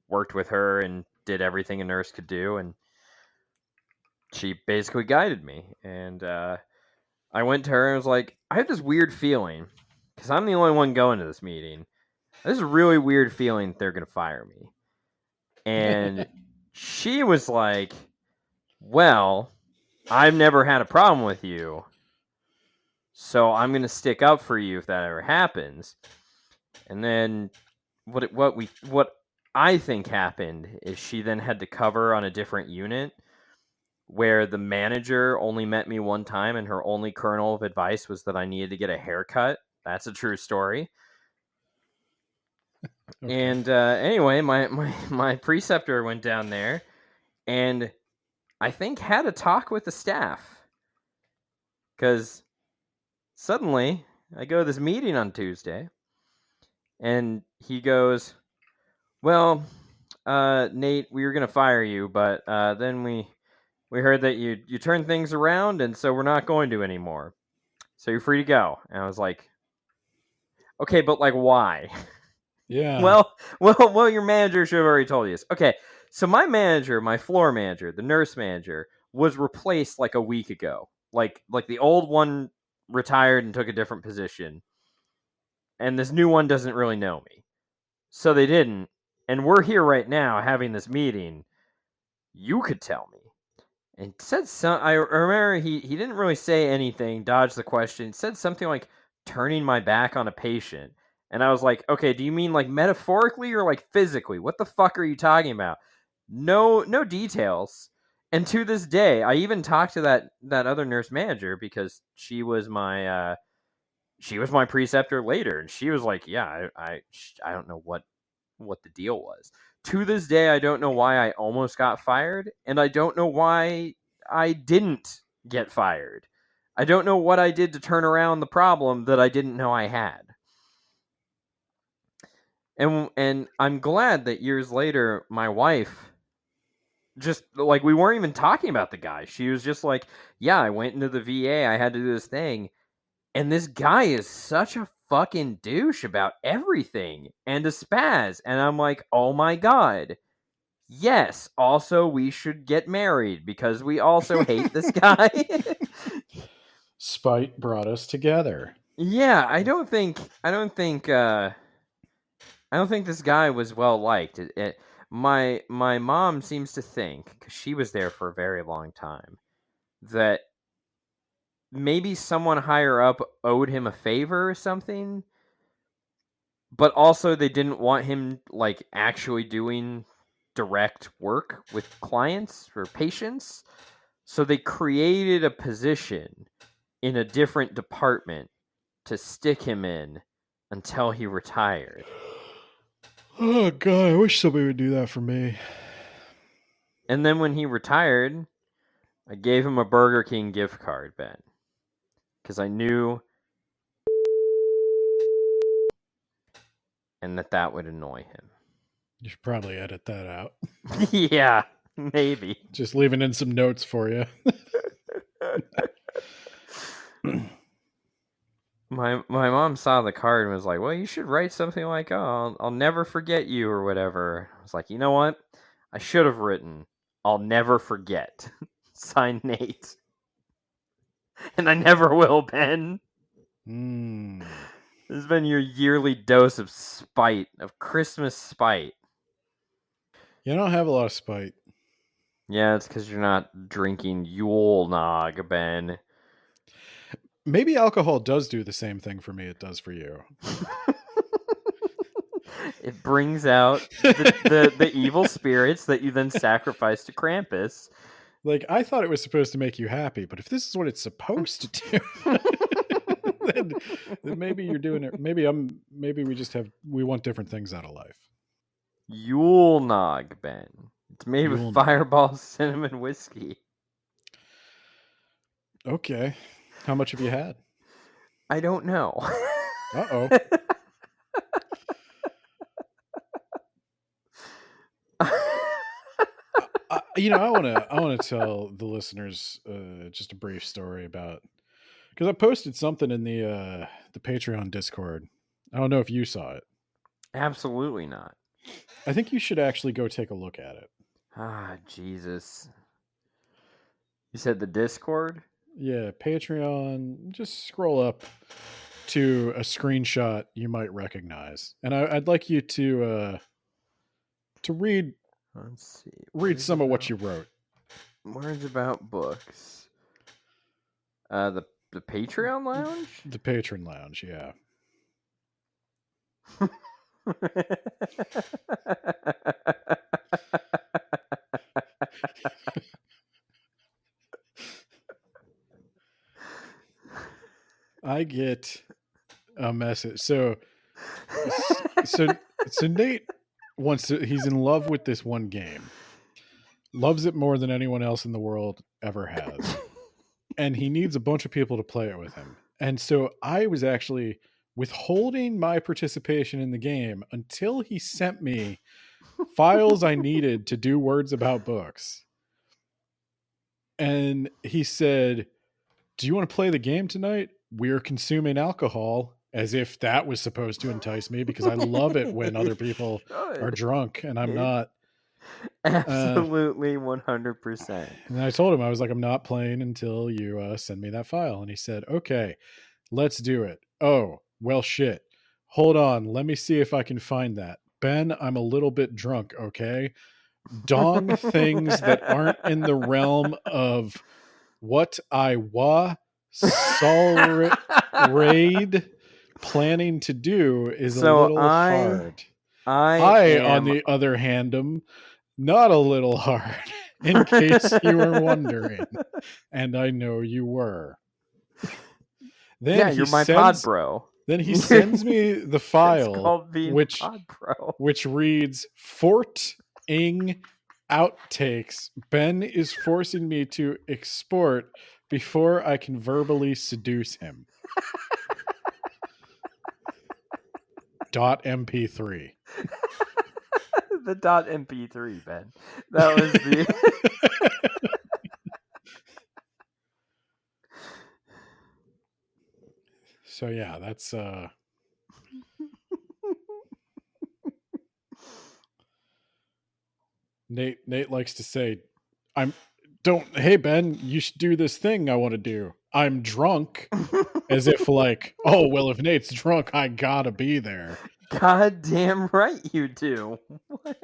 S1: worked with her and did everything a nurse could do, and she basically guided me. And I went to her and was like, I have this weird feeling, because I'm the only one going to this meeting. This is a really weird feeling that they're going to fire me. And she was like, well, I've never had a problem with you, so I'm going to stick up for you if that ever happens. And then what I think happened is she then had to cover on a different unit where the manager only met me one time and her only kernel of advice was that I needed to get a haircut. That's a true story. Okay. And anyway, my preceptor went down there and I think had a talk with the staff, because suddenly I go to this meeting on Tuesday and he goes, well, Nate, we were going to fire you, but then we heard that you turned things around, and so we're not going to anymore. So you're free to go. And I was like, okay, but like why?
S2: Yeah.
S1: Well, your manager should have already told you this. Okay, so my manager, my floor manager, the nurse manager, was replaced like a week ago. Like the old one retired and took a different position, and this new one doesn't really know me. So they didn't, and we're here right now having this meeting. You could tell me. And said I remember he didn't really say anything, dodged the question, said something like turning my back on a patient. And I was like, okay, do you mean like metaphorically or like physically? What the fuck are you talking about? No details. And to this day, I even talked to that other nurse manager because she was my preceptor later, and she was like, yeah, I don't know what the deal was. To this day, I don't know why I almost got fired, and I don't know why I didn't get fired. I don't know what I did to turn around the problem that I didn't know I had. And I'm glad that years later, my wife just, like, we weren't even talking about the guy. She was just like, yeah, I went into the VA, I had to do this thing, and this guy is such a fucking douche about everything and a spaz. And I'm like, oh my god. Yes, also we should get married because we also hate this guy.
S2: Spite brought us together.
S1: Yeah, I don't think this guy was well liked. My mom seems to think, because she was there for a very long time, that maybe someone higher up owed him a favor or something, but also they didn't want him like actually doing direct work with clients or patients, so they created a position in a different department to stick him in until he retired.
S2: Oh god, I wish somebody would do that for me.
S1: And then when he retired, I gave him a Burger King gift card, Ben, because I knew and that would annoy him.
S2: You should probably edit that out.
S1: Yeah, maybe.
S2: Just leaving in some notes for you.
S1: My mom saw the card and was like, well, you should write something like, oh, I'll never forget you or whatever. I was like, you know what? I should have written, I'll never forget. Signed, Nate. And I never will, Ben. This has been your yearly dose of spite, of Christmas spite.
S2: You don't have a lot of spite.
S1: Yeah, it's because you're not drinking Yule Nog, Ben.
S2: Maybe alcohol does do the same thing for me it does for you.
S1: It brings out the evil spirits that you then sacrifice to Krampus.
S2: Like, I thought it was supposed to make you happy, but if this is what it's supposed to do, then maybe you're doing it. Maybe we want different things out of life.
S1: Yule Nog, Ben. It's made
S2: Yule
S1: with
S2: Nog.
S1: Fireball cinnamon whiskey.
S2: Okay. How much have you had?
S1: I don't know.
S2: Uh-oh. I want to tell the listeners just a brief story about, because I posted something in the Patreon Discord. I don't know if you saw it.
S1: Absolutely not.
S2: I think you should actually go take a look at it.
S1: Ah, Jesus. You said the Discord?
S2: Yeah, Patreon. Just scroll up to a screenshot you might recognize, and I'd like you to read.
S1: Let's see.
S2: Read some of what you wrote.
S1: Words about books. The Patreon Lounge?
S2: The Patron Lounge, yeah. I get a message. So Nate he's in love with this one game. Loves it more than anyone else in the world ever has. And he needs a bunch of people to play it with him. And so I was actually withholding my participation in the game until he sent me files I needed to do words about books. And he said, do you want to play the game tonight? We're consuming alcohol, as if that was supposed to entice me, because I love it when other people are drunk and I'm not.
S1: Absolutely 100%.
S2: And I told him, I was like, I'm not playing until you send me that file. And he said, okay, let's do it. Oh, well, shit. Hold on. Let me see if I can find that. Ben, I'm a little bit drunk, okay? Dong things that aren't in the realm of what I raid planning to do is a little hard. I on the other hand, am not a little hard, in case you were wondering. And I know you were. Then
S1: yeah, you're my pod bro.
S2: Then he sends me the file,
S1: pod bro.
S2: which reads Fort Ing outtakes. Ben is forcing me to export before I can verbally seduce him. .mp3.
S1: The .mp3, Ben. That was the...
S2: So yeah, that's Nate likes to say, hey Ben, you should do this thing I want to do. I'm drunk. As if like, oh well, if Nate's drunk, I gotta be there.
S1: God damn right you do.
S2: All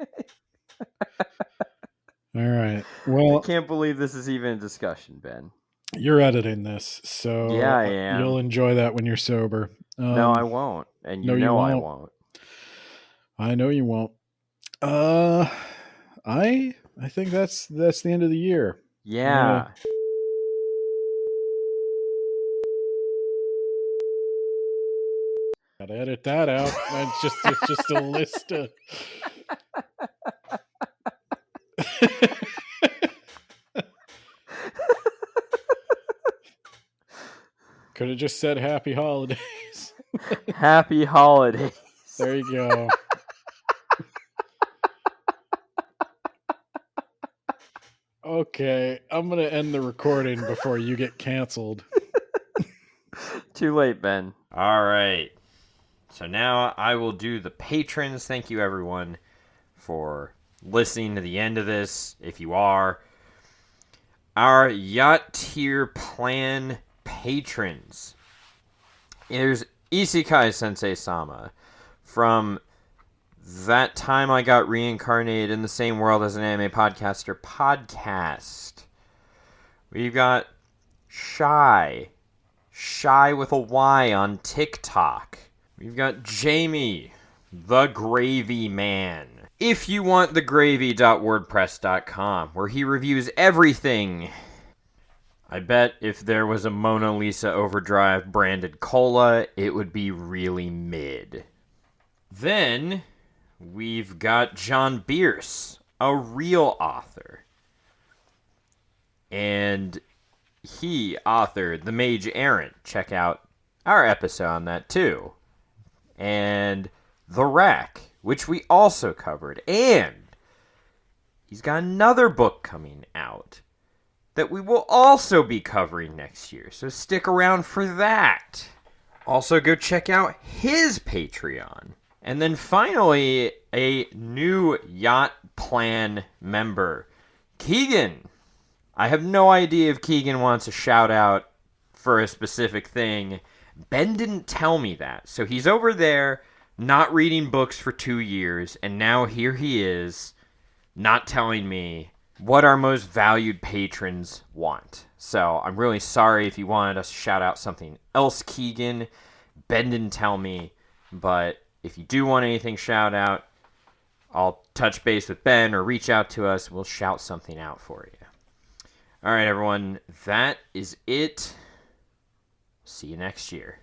S2: right. Well,
S1: I can't believe this is even a discussion, Ben.
S2: You're editing this, so
S1: yeah, I am.
S2: You'll enjoy that when you're sober.
S1: No, I won't, and you know I won't.
S2: I know you won't. I think that's the end of the year.
S1: Yeah.
S2: Gotta edit that out. It's just a list of. Could have just said happy holidays.
S1: Happy holidays.
S2: There you go. Okay, I'm going to end the recording before you get canceled.
S1: Too late, Ben. All right. So now I will do the patrons. Thank you, everyone, for listening to the end of this, if you are. Our Yacht Tier Plan patrons. There's Isekai Sensei Sama. From That Time I Got Reincarnated in the Same World as an Anime Podcaster podcast. We've got Shy with a Y on TikTok. We've got Jamie, the Gravy Man. If you want thegravy.wordpress.com, where he reviews everything. I bet if there was a Mona Lisa Overdrive branded cola, it would be really mid. Then we've got John Bierce, a real author. And he authored The Mage Errant. Check out our episode on that too. And The Rack, which we also covered. And he's got another book coming out that we will also be covering next year. So stick around for that. Also go check out his Patreon. And then finally, a new Yacht Plan member, Keegan. I have no idea if Keegan wants a shout out for a specific thing. Ben didn't tell me that. So he's over there not reading books for 2 years, and now here he is not telling me what our most valued patrons want. So I'm really sorry if you wanted us to shout out something else, Keegan. Ben didn't tell me, but if you do want anything shout out, I'll touch base with Ben or reach out to us. We'll shout something out for you. All right, everyone. That is it. See you next year.